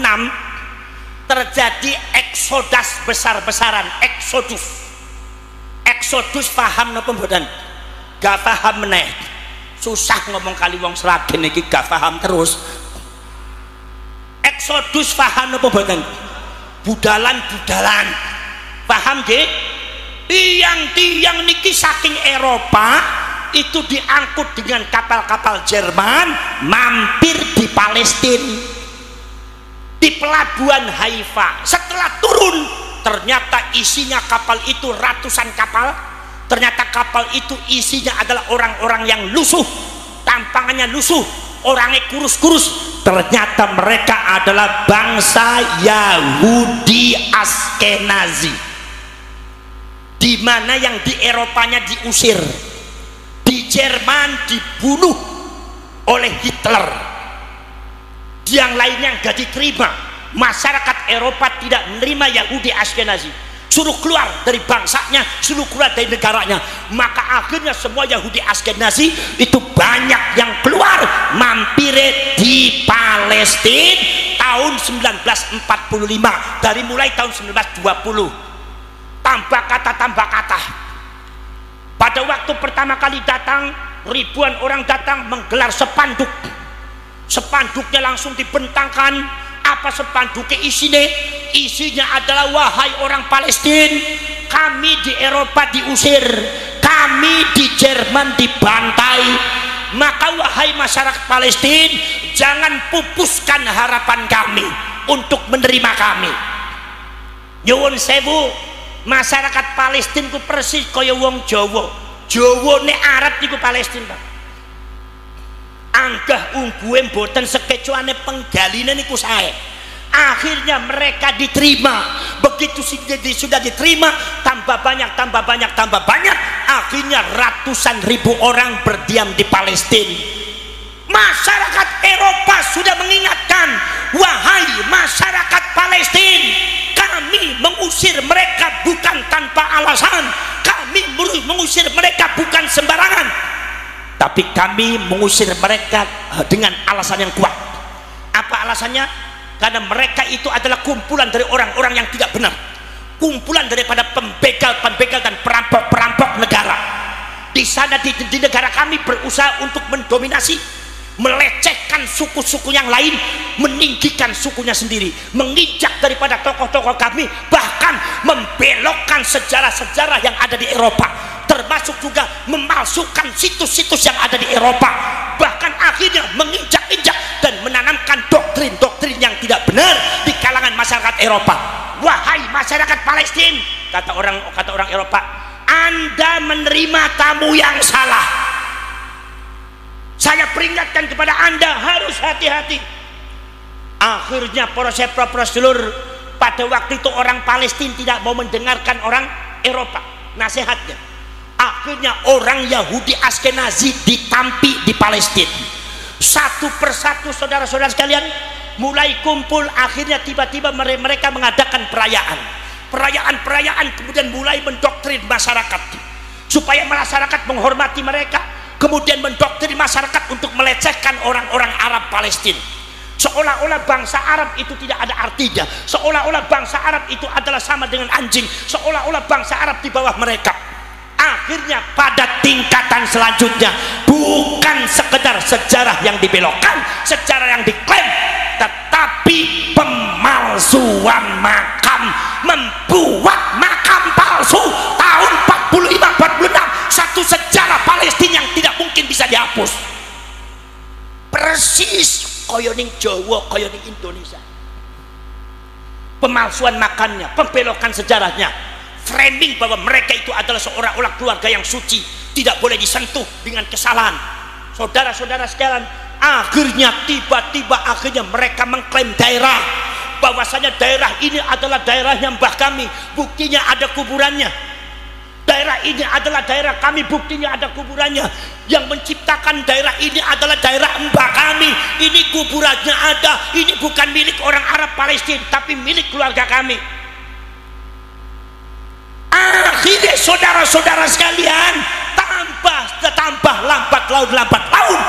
Speaker 1: terjadi eksodus besar-besaran, eksodus. Paham napa mboten? Gak paham meneh, susah ngomong kali wong Sragen iki gak paham terus. Eksodus paham napa mboten? Budalan paham nggih? tiang-tiang niki saking Eropa itu diangkut dengan kapal-kapal Jerman mampir di Palestina di pelabuhan Haifa. Setelah turun ternyata isinya kapal itu ratusan kapal, ternyata kapal itu isinya adalah orang-orang yang lusuh, tampangannya lusuh, orangnya kurus-kurus. Ternyata mereka adalah bangsa Yahudi Askenazi, di mana yang di Eropanya diusir, di Jerman dibunuh oleh Hitler, yang lainnya nggak diterima. Masyarakat Eropa tidak menerima Yahudi Askenazi, suruh keluar dari bangsanya, suruh keluar dari negaranya. Maka akhirnya semua Yahudi Askenazi itu banyak yang keluar mampir di Palestina tahun 1945, dari mulai tahun 1920. Tambah kata. Pada waktu pertama kali datang, ribuan orang datang menggelar spanduk. Spanduknya langsung dibentangkan. Apa spanduknya isinya? Isinya adalah, wahai orang Palestina, kami di Eropa diusir, kami di Jerman dibantai, maka wahai masyarakat Palestina, jangan pupuskan harapan kami untuk menerima kami. Nyuwun sewu, masyarakat Palestina ku persis kaya wong Jawa. Jawa ne Arab niku Palestina, Pak. Anggah ungguhe mboten sekecuane penggaline niku sae. Akhirnya mereka diterima. Begitu sudah diterima, tambah banyak. Akhirnya ratusan ribu orang berdiam di Palestina. Masyarakat Eropa sudah mengingatkan, wahai masyarakat Palestina, kami mengusir mereka bukan tanpa alasan, kami mengusir mereka bukan sembarangan, tapi kami mengusir mereka dengan alasan yang kuat. Apa alasannya? Karena mereka itu adalah kumpulan dari orang-orang yang tidak benar, kumpulan daripada pembegal dan perampok negara. Di sana di negara kami berusaha untuk mendominasi, melecehkan suku-suku yang lain, meninggikan sukunya sendiri, menginjak daripada tokoh-tokoh kami, bahkan membelokkan sejarah-sejarah yang ada di Eropa, termasuk juga memalsukan situs-situs yang ada di Eropa, bahkan akhirnya menginjak-injak dan menanamkan doktrin-doktrin yang tidak benar di kalangan masyarakat Eropa. Wahai masyarakat Palestina, kata orang Eropa, Anda menerima tamu yang salah. Saya peringatkan kepada Anda, harus hati-hati. Akhirnya proses dulur, pada waktu itu orang Palestina tidak mau mendengarkan orang Eropa nasihatnya. Akhirnya orang Yahudi Askenazi ditampi di Palestina. Satu persatu saudara-saudara sekalian mulai kumpul. Akhirnya tiba-tiba mereka mengadakan perayaan, kemudian mulai mendoktrin masyarakat supaya masyarakat menghormati mereka, kemudian mendoktrin masyarakat untuk melecehkan orang-orang Arab Palestina, seolah-olah bangsa Arab itu tidak ada artinya, seolah-olah bangsa Arab itu adalah sama dengan anjing, seolah-olah bangsa Arab di bawah mereka. Akhirnya pada tingkatan selanjutnya, bukan sekedar sejarah yang dibelokkan, sejarah yang diklaim, tetapi pemalsuan makam, membuat makam palsu tahun 45-46, satu sejarah Palestina yang tidak mungkin bisa dihapus. Persis kaya ning Jawa, kaya ning Indonesia. Pemalsuan makamnya, pembelokan sejarahnya, framing bahwa mereka itu adalah seorang keluarga yang suci, tidak boleh disentuh dengan kesalahan. Saudara-saudara sekalian, akhirnya tiba-tiba mereka mengklaim daerah, bahwasanya daerah ini adalah daerahnya mbah kami, buktinya ada kuburannya. Daerah ini adalah daerah kami, buktinya ada kuburannya. Yang menciptakan daerah ini adalah daerah mbah kami, ini kuburannya ada. Ini bukan milik orang Arab Palestina, tapi milik keluarga kami. Akhirnya saudara-saudara sekalian, tambah lambat laun,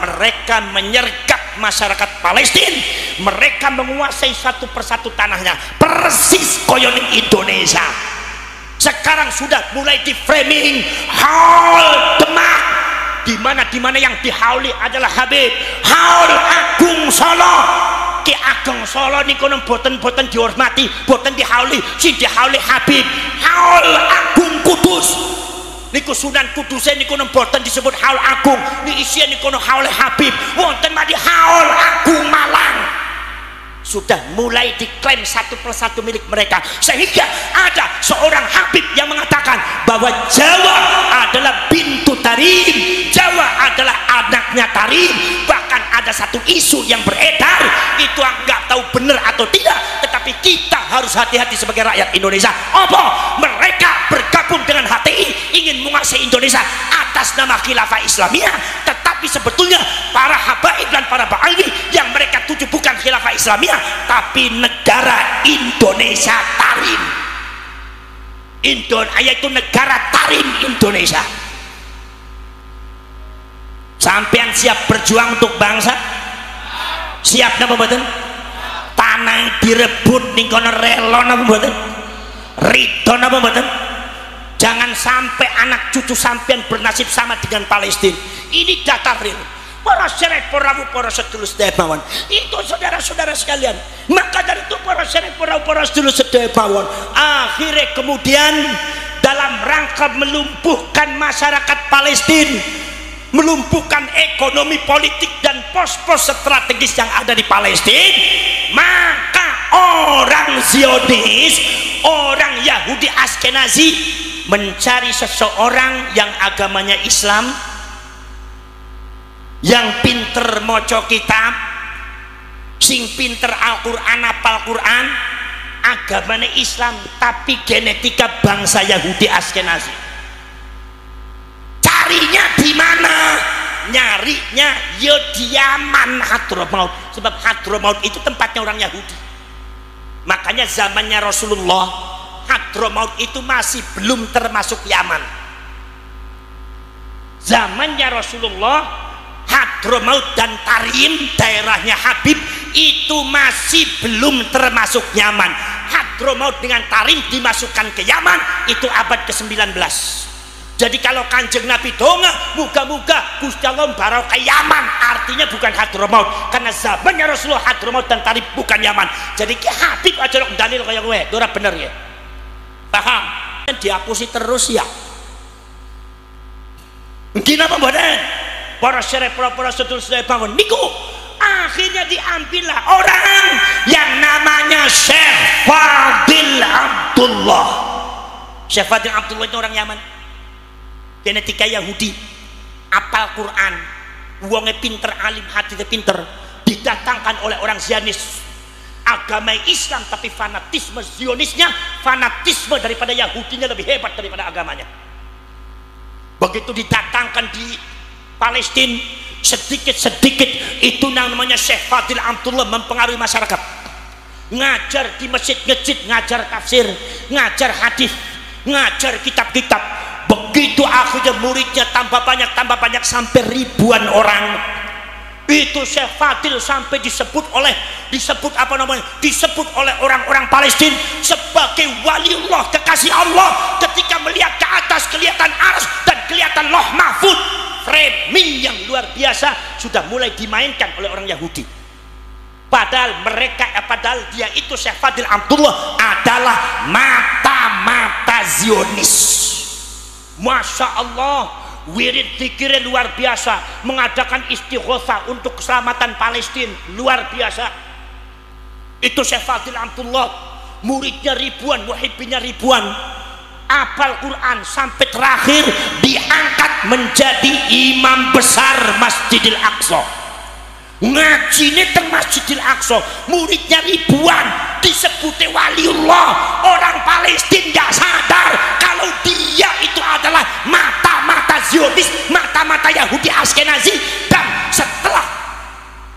Speaker 1: mereka menyergap masyarakat Palestina, mereka menguasai satu persatu tanahnya, persis koyoning Indonesia. Sekarang sudah mulai di framing Haul Demak, di mana yang dihauli adalah Habib, Haul Agung Solo, Ki Ageng Solo niku boten dihormati, boten dihauli, sing dihauli Habib Haul Agung Kudus. Niku Sunan Kudus niku boten disebut Haul Agung, niki isian niku Haul Habib, wonten madi Haul Agung Malang. Sudah mulai diklaim satu persatu milik mereka, sehingga ada seorang Habib yang mengatakan bahwa Jawa adalah bintu Tarim, Jawa adalah anaknya Tarim. Bahkan ada satu isu yang beredar, itu nggak tahu benar atau tidak, tetapi kita harus hati-hati sebagai rakyat Indonesia. Apa? Mereka bergabung dengan HTI ingin menguasai Indonesia atas nama Khilafah Islamiyah, tetapi sebetulnya para habaib dan para ba'alwi yang mereka tuju bukan Khilafah Islamiyah tapi negara Indonesia Tarim. Yaitu negara Tarim Indonesia. Sampean siap berjuang untuk bangsa? Siap napa mboten? Tanah direbut ning kono rela napa mboten? Ridho napa mboten? Jangan sampai anak cucu sampean bernasib sama dengan Palestina. Ini data real. Para syarif, para sedulur sedaya mawon. Itu saudara-saudara sekalian. Maka dari itu para syarif, para sedulur sedaya mawon, akhirnya kemudian dalam rangka melumpuhkan masyarakat Palestina, melumpuhkan ekonomi politik dan pos-pos strategis yang ada di Palestina, maka orang Zionis, orang Yahudi Askenazi mencari seseorang yang agamanya Islam, yang pinter moco kitab, sing pinter Al-Quran, apal Quran, agamanya Islam tapi genetika bangsa Yahudi Askenazi. Carinya di mana? Nyarinya ya di Yaman, Hadramaut. Sebab Hadramaut itu tempatnya orang Yahudi. Makanya zamannya Rasulullah, Hadramaut itu masih belum termasuk Yaman. Zamannya Rasulullah, Hadramaut dan Tarim, daerahnya Habib, itu masih belum termasuk Yaman. Hadramaut dengan Tarim dimasukkan ke Yaman itu abad ke-19. Jadi kalau Kanjeng Nabi donga muga-muga Gusti Allah barokah Yaman, artinya bukan Hadramaut, karena zamannya Rasulullah Hadramaut dan Tarim bukan Yaman. Jadi ki Habib aja lho dalil kaya kowe, ora bener ya. Paham? Dihapusi terus ya. Mungkin apa mboten? Para syarif, para sedulur sedaya bangun niku akhirnya diambillah orang yang namanya Syekh Fadil Abdullah. Syekh Fadil Abdullah itu orang Yaman, genetika Yahudi, apal Quran, wonge pinter, alim, hatinya pinter, didatangkan oleh orang Zionis, agama Islam tapi fanatisme Zionisnya, fanatisme daripada Yahudinya lebih hebat daripada agamanya. Begitu didatangkan di Palestina, sedikit-sedikit itu namanya Syekh Fadil Abdullah mempengaruhi masyarakat, ngajar di masjid-masjid, ngajar tafsir, ngajar hadis, ngajar kitab-kitab. Begitu akhirnya muridnya tambah banyak sampai ribuan orang. Itu Syekh Fadil sampai disebut oleh orang-orang Palestina sebagai waliullah, kekasih Allah. Ketika melihat ke atas kelihatan ars dan kelihatan loh mahfud, framing yang luar biasa sudah mulai dimainkan oleh orang Yahudi. Padahal dia itu Syekh Fadil Abdullah adalah mata-mata Zionis. Masya Allah, wirid zikirnya luar biasa, mengadakan istighosah untuk keselamatan Palestina luar biasa. Itu Syekh Fadil Abdullah, muridnya ribuan, muhibbinya ribuan, apal Quran sampai terakhir diangkat menjadi imam besar Masjidil Aqsa. Ngajinya di Masjidil Aqsa, muridnya ribuan, disebutnya waliullah. Orang Palestina nggak sadar kalau dia itu adalah mata-mata Zionis, mata-mata Yahudi Askenazi. Dan setelah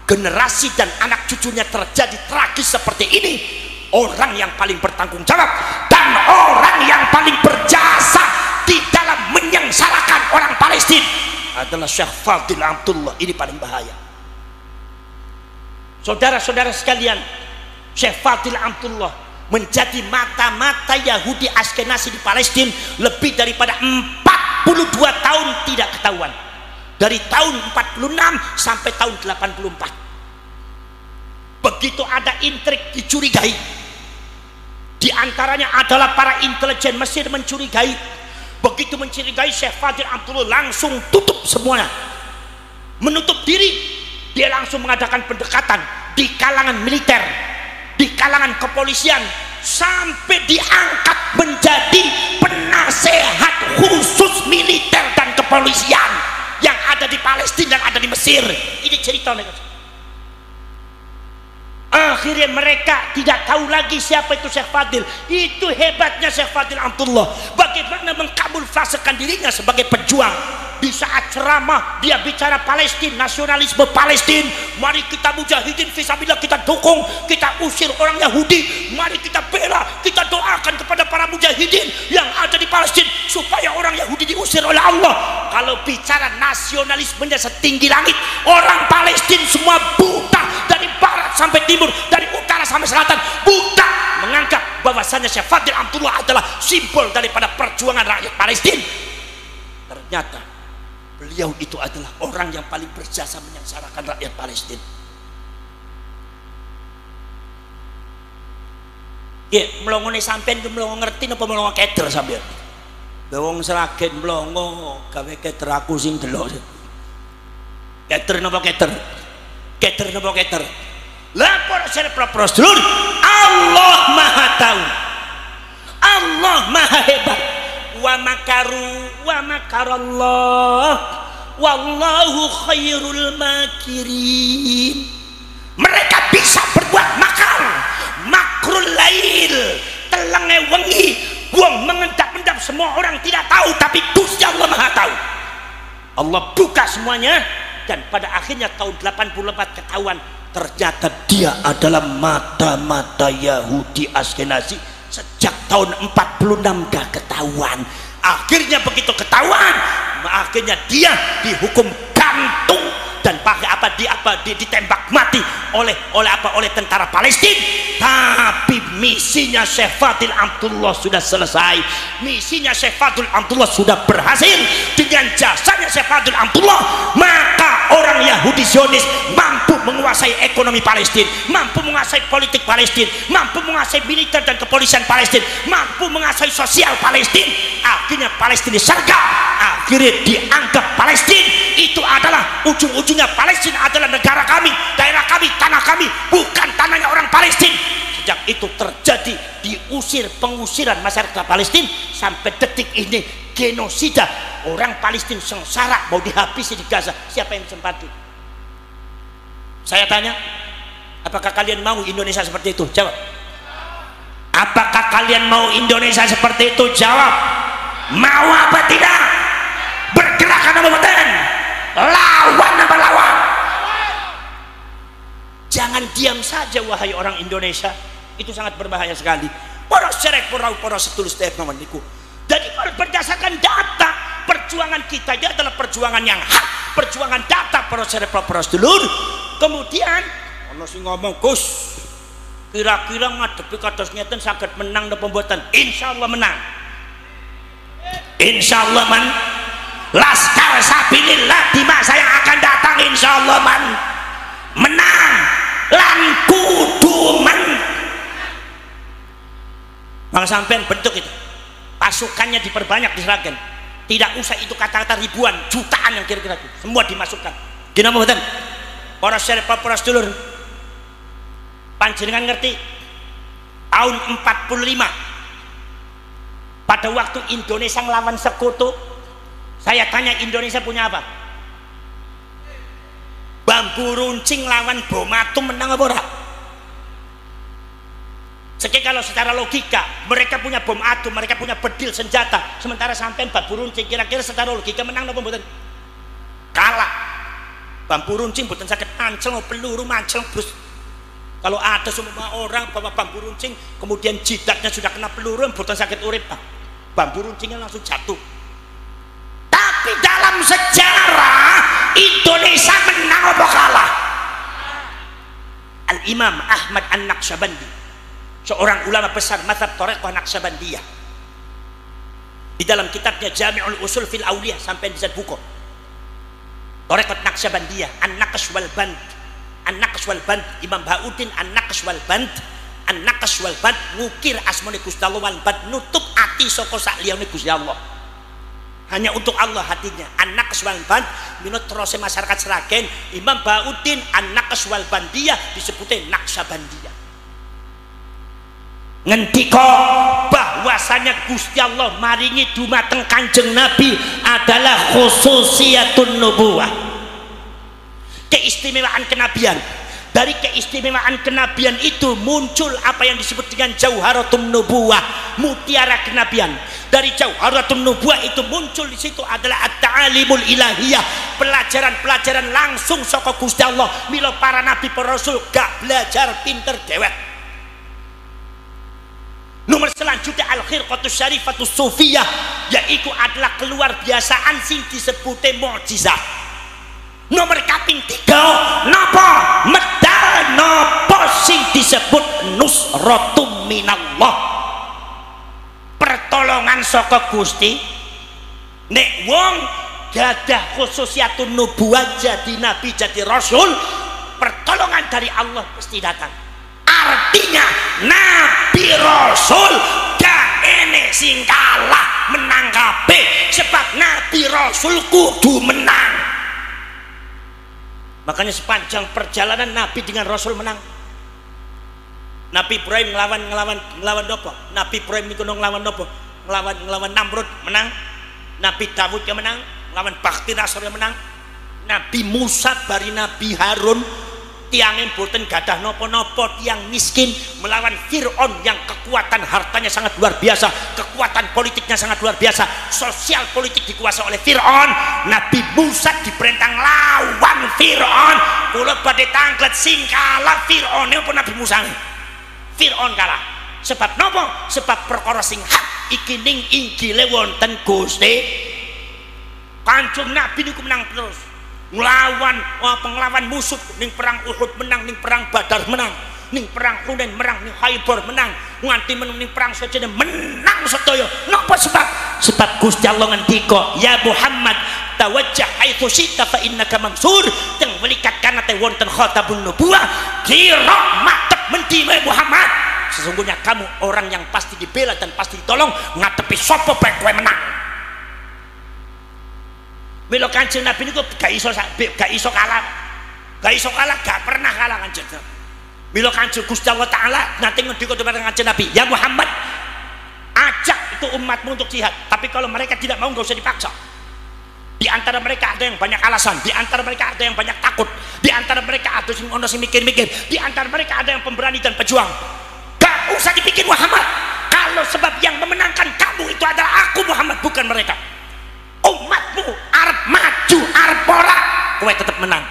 Speaker 1: generasi dan anak cucunya terjadi tragis seperti ini, orang yang paling bertanggung jawab dan orang yang paling berjasa di dalam menyengsarakan orang Palestina adalah Syekh Fadil Abdullah. Ini paling bahaya. Saudara-saudara sekalian, Syekh Fadil Abdullah menjadi mata-mata Yahudi Askenazi di Palestina lebih daripada 42 tahun tidak ketahuan. Dari tahun 46 sampai tahun 84. begitu ada intrik dicurigai. Di antaranya adalah para intelijen Mesir mencurigai. Begitu mencurigai, Syekh Fadil Amtullah langsung tutup semuanya, menutup diri. Dia langsung mengadakan pendekatan di kalangan militer, di kalangan kepolisian, sampai diangkat menjadi penasehat khusus militer dan kepolisian yang ada di Palestina dan ada di Mesir. Ini cerita mereka. Akhirnya mereka tidak tahu lagi siapa itu Syekh Fadil. Itu hebatnya Syekh Fadil Amtullah, bagaimana mengkamuflasekan dirinya sebagai pejuang. Di saat ceramah dia bicara Palestina, nasionalisme Palestina. Mari kita mujahidin fisabilillah, kita dukung, kita usir orang Yahudi. Mari kita bela, kita doakan kepada para mujahidin yang ada di Palestina supaya orang Yahudi diusir oleh Allah. Kalau bicara nasionalismenya setinggi langit, orang Palestina semua buta, dari barat sampai timur, dari utara sampai selatan, buta menganggap bahwasanya Syekh Fadil Amtullah adalah simbol daripada perjuangan rakyat Palestina. Ternyata beliau itu adalah orang yang paling berjasa menyengsarakan rakyat Palestina. Ya, melongone sampean itu melongo ngerti napa melongo keder sampean? Wong seragen melongo gawe keder aku sing delok. Keder napa keder? Keder napa keder? Lapor sare propros dulur, Allah Maha tahu. Allah Maha hebat. Wa makaru wa makarallah wallahu khairul makirin. Mereka bisa berbuat makar, makrul lail, telenge wengi, wong mengendap-endap, semua orang tidak tahu, tapi Gusti Allah Maha tahu. Allah buka semuanya, dan pada akhirnya tahun 84 ketahuan ternyata dia adalah mata-mata Yahudi Askenazi. Sejak tahun 46 gak ketahuan. Akhirnya begitu ketahuan, akhirnya dia dihukum gantung dan pakai ditembak mati oleh tentara Palestina. Tapi misinya Syekh Fadil Amtullah sudah selesai. Misinya Syekh Fadil Amtullah sudah berhasil. Dengan jasanya Syekh Fadil Amtullah, maka orang Yahudi Zionis mampu menguasai ekonomi Palestina, mampu menguasai politik Palestina, mampu menguasai militer dan kepolisian Palestina, mampu menguasai sosial Palestina. Akhirnya Palestina disergap, akhirnya dianggap Palestina itu adalah ujung-ujungnya, Palestina adalah negara kami, daerah kami, tanah kami, bukan tanahnya orang Palestina. Sejak itu terjadi diusir, pengusiran masyarakat Palestina sampai detik ini, genosida. Orang Palestina sengsara mau dihabisi di Gaza. Siapa yang sempati? Saya tanya, apakah kalian mau Indonesia seperti itu? Jawab. Apakah kalian mau Indonesia seperti itu? Jawab. Mau apa tidak? Bergerakkan apa betul? Lawan apa lawan? Jangan diam saja wahai orang Indonesia. Itu sangat berbahaya sekali. Para serek para setulus teman niku. Jadi kalau berdasarkan data, perjuangan kita ini adalah perjuangan yang hak, perjuangan data para serek para sedulur. Kemudian ono sing ngomong, Gus, kira-kira ngadepi kados ngeten saged menang napa mboten? Insyaallah menang. Insyaallah Laskar Sabilillah di masa yang akan datang insyaallah menang lan kudu Maka sampean bentuk itu, pasukannya diperbanyak, diserahkan. Tidak usah itu kata-kata ribuan, jutaan yang kira-kira itu, semua dimasukkan. Gini apa betul? Para syarif, para sedulur, panjenengan ngerti tahun 45 pada waktu Indonesia ngelawan sekutu, saya tanya Indonesia punya apa? Bambu runcing lawan bom atom, menang apa ora? Kalau secara logika mereka punya bom atom, mereka punya bedil senjata, sementara sampai bambu runcing, kira-kira secara logika menang apa mboten? Kalah. Bambu runcing mboten saged ancel peluru mancel bus. Kalau ada semua orang bawa bambu runcing kemudian jidatnya sudah kena peluru, mboten saged urip, bambu runcingnya langsung jatuh. Tapi dalam sejarah Indonesia menang apa kalah? Al-Imam Ahmad An-Naqsyabandi, seorang ulama besar mazhab Thariqah Naqsyabandiyah, di dalam kitabnya Jami'ul Usul fil Auliyah sampai bisa buku Thariqah Naqsyabandiyah, An-Naqsh wal Band, An-Naqs wal Band, Imam Bahauddin An-Naqs wal Band, An-Naqs wal Band ngukir asmane Gusti Allah wal Band nutup ati saka sak liyane Gusti Allah. Hanya untuk Allah hatinya. An-Naqs wal Band minut terus masyarakat Sragen, Imam Bahauddin An-Naqs wal Bandiyah disebutnya Naqsabandiyah. Ngendika bahwasanya Gusti Allah maringi dumateng Kanjeng Nabi adalah khususiyatun nubuwah, keistimewaan kenabian. Dari keistimewaan kenabian itu muncul apa yang disebut dengan jauharatun nubuwah, mutiara kenabian. Dari jauharatun nubuwah itu muncul di situ adalah at-ta'alimul ilahiyah, pelajaran-pelajaran langsung saka Gusti Allah. Mila para nabi para rasul gak belajar pinter dewek. Nomor selanjutnya al-khirqatus syarifatus sufiyah, yaitu adalah keluar biasaan sing disebute mukjizat. Nomor kaping 3 napa medal napa sing disebut nusratum minallah, pertolongan saka Gusti. Nek wong gadah khususiyatun nubuwah jadi nabi jadi rasul, pertolongan dari Allah pasti datang. Artinya nabi rasul gak enek sing kalah menang kabeh, sebab nabi rasul kudu menang. Makanya sepanjang perjalanan nabi dengan rasul menang. Nabi Ibrahim ngelawan apa? Nabi Ibrahim niku nglawan apa? Nglawan Namrud menang. Nabi Dawud yang menang, nglawan Bakti Nasr yang menang. Nabi Musa bari Nabi Harun tiangin boten gadah nopo-nopo, tiang miskin melawan Fir'aun yang kekuatan hartanya sangat luar biasa, kekuatan politiknya sangat luar biasa, sosial politik dikuasai oleh Fir'aun. Nabi Musa diperintah lawan Fir'aun, kula badhe tanglet sing kalah Fir'aun apa Nabi Musa. Fir'aun kalah. Sebab nopo? Sebab perkara sing hak iki ning Injile wonten Gusti. Kanjeng Nabi niku menang terus. Nglawan penglawan musuh, ning perang Uhud menang, ning perang Badar menang, ning perang Hunain menang, ning Khaibar menang, nganti menang ning perang Sajdah menang sedaya. Napa sebab? Sebab Gusti Allah ngendika, ya Muhammad tawajjah haitsu syi'ta fa innaka mansur. Teng welikat kana te wonten khatabun nubuwah, kira matep mendi Muhammad. Sesungguhnya kamu orang yang pasti dibela dan pasti ditolong, ngadepi sapa bae kowe menang. Mila Kanjeng Nabi niku gak iso kalah, gak pernah kalah Kanjeng Nabi. Mila Kanjeng Gusti Allah Taala nanti ngendika kepada Kanjeng Nabi, ya Muhammad, ajak itu umatmu untuk jihad, tapi kalau mereka tidak mau gak usah dipaksa. Di antara mereka ada yang banyak alasan, di antara mereka ada yang banyak takut, di antara mereka ada yang mikir-mikir, di antara mereka ada yang pemberani dan pejuang. Gak usah dipikir Muhammad, kalau sebab yang memenangkan kamu itu adalah aku Muhammad, bukan mereka. Umatmu arep maju arep ora, kowe tetap menang.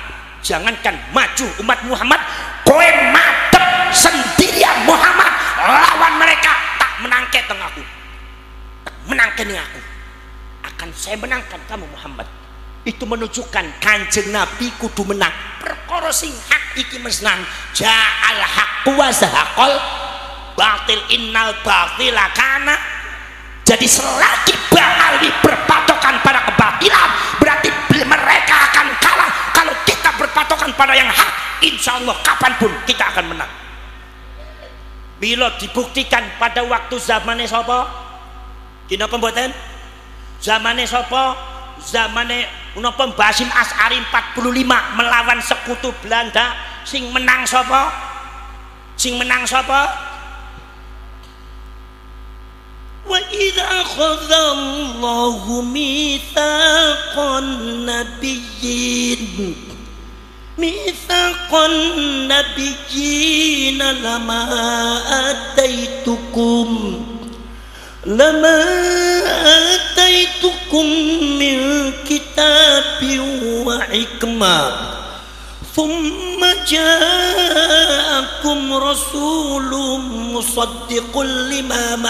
Speaker 1: Jangankan maju umat Muhammad, kowe madep sendirian Muhammad lawan mereka, tak menangke teng aku, tak menangke ning aku, akan saya menangkan kamu Muhammad. Itu menunjukkan Kanjeng Nabi kudu menang. Perkara sing hak iki menang, ja'al haqqu wa zahaqal batil innal batila kana. Jadi selagi Ba'ali berpatokan pada kebatilan, berarti mereka akan kalah. Kalau kita berpatokan pada yang hak, insya Allah kapanpun kita akan menang. Bila dibuktikan pada waktu zamannya sapa? Dina pembuatan zamannya sapa? Zamannya menapa Basim As'ari 45 melawan sekutu Belanda. Sing menang sapa? Sing menang sapa? Wa idza akhadha Allahu mitsaqan nabiyyin lama ataitukum min kitabin wa hikmah thumma ja'akum rasulun musaddiqun lima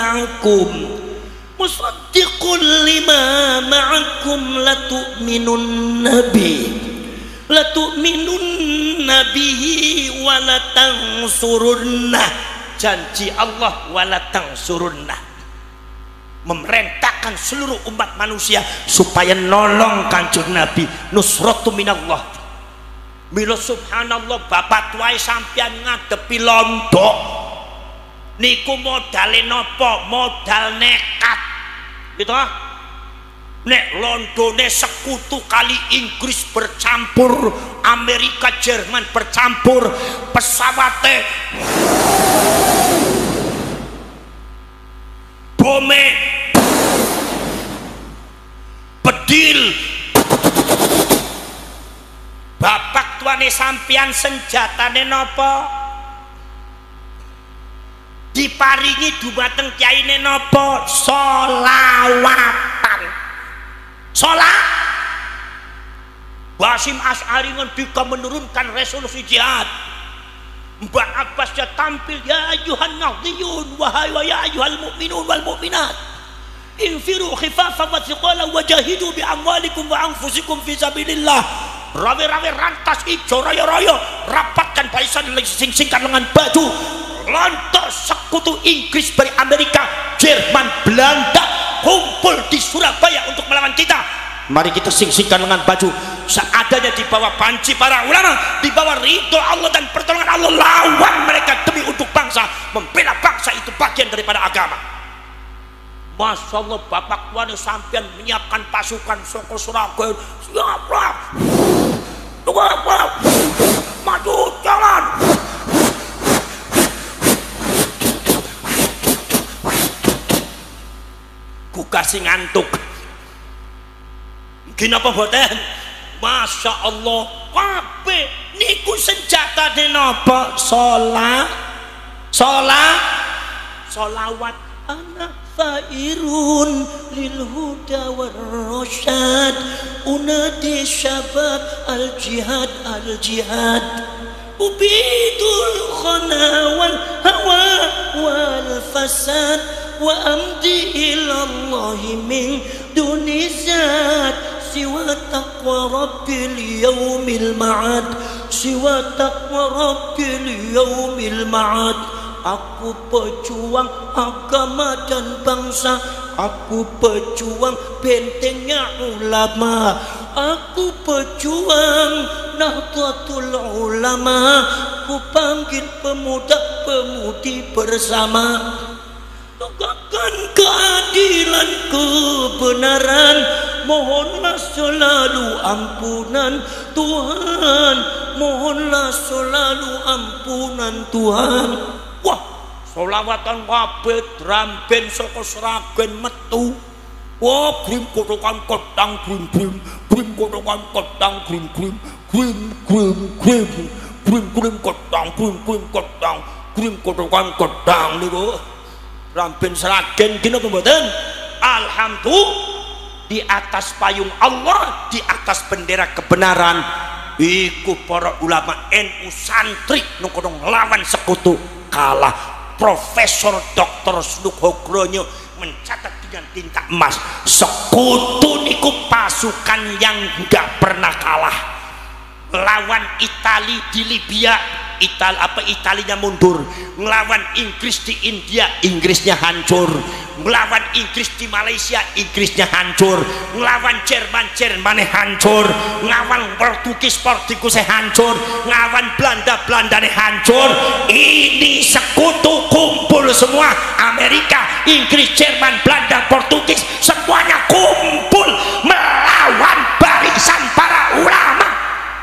Speaker 1: ma'akum latu'minun nabihi wa latansurunnah. Janji Allah wa latansurunnah, memerintahkan seluruh umat manusia supaya nolong Kanjeng Nabi. Nusratu minallah, Mila subhanallah bapak tuae sampeyan ngadepi Londo niku modale napa? Modal nekat gitu. Nek Londone sekutu kali Inggris bercampur, Amerika Jerman bercampur, pesawate bome bedil. Bapak tuane sampeyan senjatane napa? Diparingi dumateng kyaine napa? Sholawatan. Sholat. Basim Asy'ari ngendika menurunkan resolusi jihad. Mbak Abbas ya tampil, ya ayyuhan nadhiyun wahai wa ya ayyuhal mu'minun wal mu'minat infiru khifafan wa thiqalan wajahidu bi amwalikum wa anfusikum fi sabilillah. Rawe-rawe rantas ijo raya-raya rapatkan barisan sing-singkan lengan baju. Lantas sekutu Inggris dari Amerika, Jerman, Belanda kumpul di Surabaya untuk melawan kita. Mari kita sing-singkan lengan baju seadanya di bawah panci para ulama, di bawah ridho Allah dan pertolongan Allah, lawan mereka demi untuk bangsa. Membela bangsa itu bagian daripada agama. Masya Allah, bapak tuane sampean menyiapkan pasukan saka Suragen. Siaplah, maju jalan. Ku kasih ngantuk. Kenapa boten? Masya Allah, kabeh niku senjata napa? Sholawat. Anak fairun lil huda war rasyad, unadi syabab al jihad ubidul khana wal hawa wal fasad wa amdi ilallahi min duni zat siwa taqwa rabbil yaumil ma'ad, siwa taqwa rabbil yaumil ma'ad. Aku pejuang agama dan bangsa, aku pejuang bentengnya ulama, aku pejuang Nahdlatul Ulama, ku panggil pemuda-pemudi bersama. Tegakkan keadilan kebenaran, mohonlah selalu ampunan Tuhan, mohonlah selalu ampunan Tuhan. Wah, sholawatan kabeh drum band saka Sragen metu. Wah, grim kotokan kodang grim kotokan kodang grim kodang grim kotokan kodang niku. Drum band Sragen kena pemboten. Alhamdulillah, di atas payung Allah, di atas bendera kebenaran, iku para ulama NU santri nunggu lawan sekutu kalah. Profesor Dr. Snughogronya mencatat dengan tinta emas, sekutu niku pasukan yang enggak pernah kalah. Lawan Itali di Libya, Italinya mundur. Ngelawan Inggris di India, Inggrisnya hancur. Ngelawan Inggris di Malaysia, Inggrisnya hancur. Ngelawan Jerman, Jermannya hancur. Ngelawan Portugis hancur. Ngelawan Belandanya hancur. Ini sekutu kumpul semua. Amerika, Inggris, Jerman, Belanda, Portugis, semuanya kumpul melawan barisan para ulama.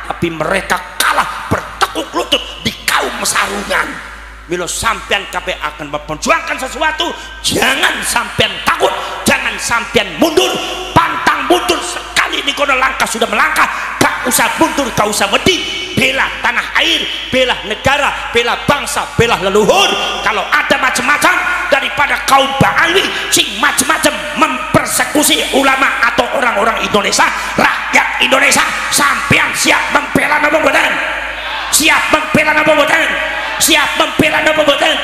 Speaker 1: Tapi mereka kalah bertekuk lutut di kaum sarungan. Milo sampean kabeh akan memperjuangkan sesuatu, jangan sampean takut, jangan sampean mundur, pantang mundur sekali nih kono langkah sudah melangkah, gak usah mundur, gak usah wedi, bela tanah air, bela negara, bela bangsa, bela leluhur. Kalau ada macam-macam daripada kaum Ba'alwi sing macam-macam mempersekusi ulama atau orang-orang Indonesia, rakyat Indonesia, sampean siap membela napa mboten? Siap membela napa mboten? Siap membela napa mboten?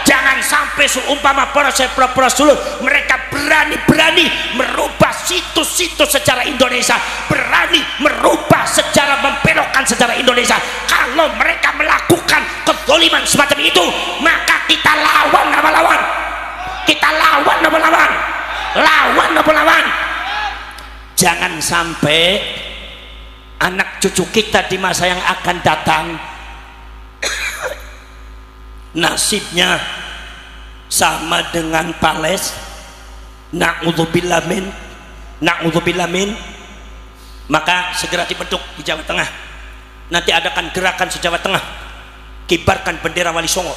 Speaker 1: Jangan sampai seumpama para dulu mereka berani merubah situs-situs sejarah Indonesia, berani merubah sejarah, membelokkan sejarah Indonesia. Kalau mereka melakukan kezaliman semacam itu, maka kita lawan apa lawan? Kita lawan apa lawan? Lawan apa lawan? Jangan sampai anak cucu kita di masa yang akan datang nasibnya sama dengan Palestina. Na'udzubillah min. Maka segera dibentuk di Jawa Tengah. Nanti adakan gerakan se-Jawa Tengah. Kibarkan bendera Wali Songo,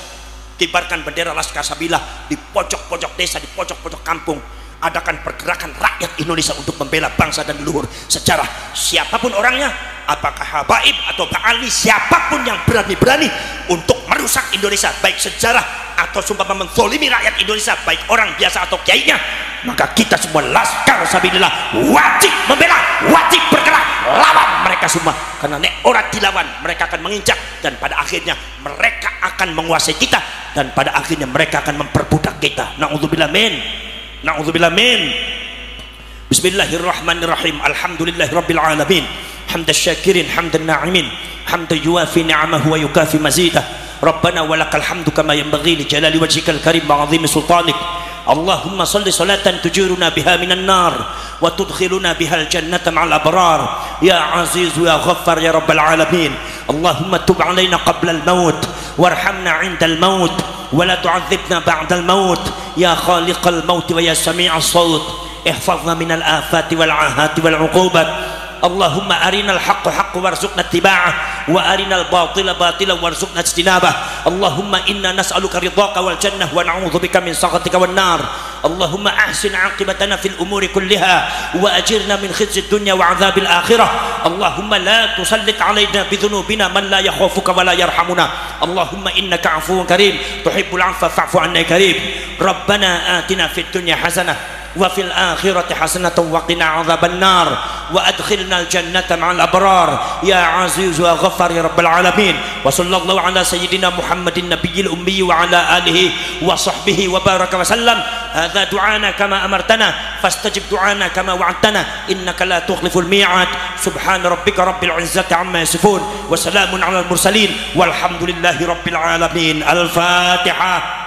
Speaker 1: kibarkan bendera Laskar Sabila di pojok-pojok desa, di pojok-pojok kampung. Adakan pergerakan rakyat Indonesia untuk membela bangsa dan leluhur sejarah. Siapapun orangnya, apakah habaib atau ba'ali, siapapun yang berani-berani untuk merusak Indonesia, baik sejarah atau sumpah menzolimi rakyat Indonesia, baik orang biasa atau kiainya, maka kita semua Laskar Sabilillah wajib membela, wajib bergerak lawan mereka semua. Karena nek orang dilawan, mereka akan menginjak, dan pada akhirnya mereka akan menguasai kita, dan pada akhirnya mereka akan memperbudak kita. Na'udzubillah min. Na'udzubillah min. Bismillahirrahmanirrahim. Alhamdulillahirabbil alamin. Hamdas syakirin, hamdan na'imin, hamdan yuwafi ni'amahu wa yukafi mazidah. Rabbana walakal hamdu kama yanbaghi li jalali wajhikal karim wa 'azimi sultanik. Allahumma salli salatan tujiruna biha minan nar wa tudkhiluna bihal jannata ma'al abrar ya aziz ya ghaffar ya rabbal alamin. Allahumma tub 'alaina qabla al-maut warhamna 'inda al-maut wa la tu'adzibna ba'da al-maut ya khaliqal maut wa ya sami'as saut. Ihfazna minal afati wal ahati wal 'uqubat. Allahumma arinal haqqa haqqa warzuqna ittiba'ah wa arinal batila batila warzuqna ijtinabah. Allahumma inna nas'aluka ridhaka wal jannah wa na'udzubika min sakhatika wan nar. Allahumma ahsin 'aqibatana fil umuri kulliha wa ajirna min khizyid dunya wa 'adzabil akhirah. Allahumma la tusallit 'alaina bi dhunubina man la yakhafuka wa la yarhamuna. Allahumma innaka 'afuwun karim tuhibbul 'afwa fa'fu 'anna karim. Rabbana atina fid dunya hasanah wa fil akhirati hasanatan wa qina 'adzaban nar wa adkhilnal jannata ma'al abrar ya aziz wa ghaffar ya rabbal alamin. Wa sallallahu ala sayyidina Muhammadin nabiyil ummi wa ala alihi wa sahbihi wa baraka wa sallam. Hadza du'ana kama amartana fastajib du'ana kama wa'adtana innaka la tukhliful mi'ad. Subhana rabbika rabbil izzati amma yasifun wa salamun alal mursalin walhamdulillahi rabbil alamin. Al-Fatihah.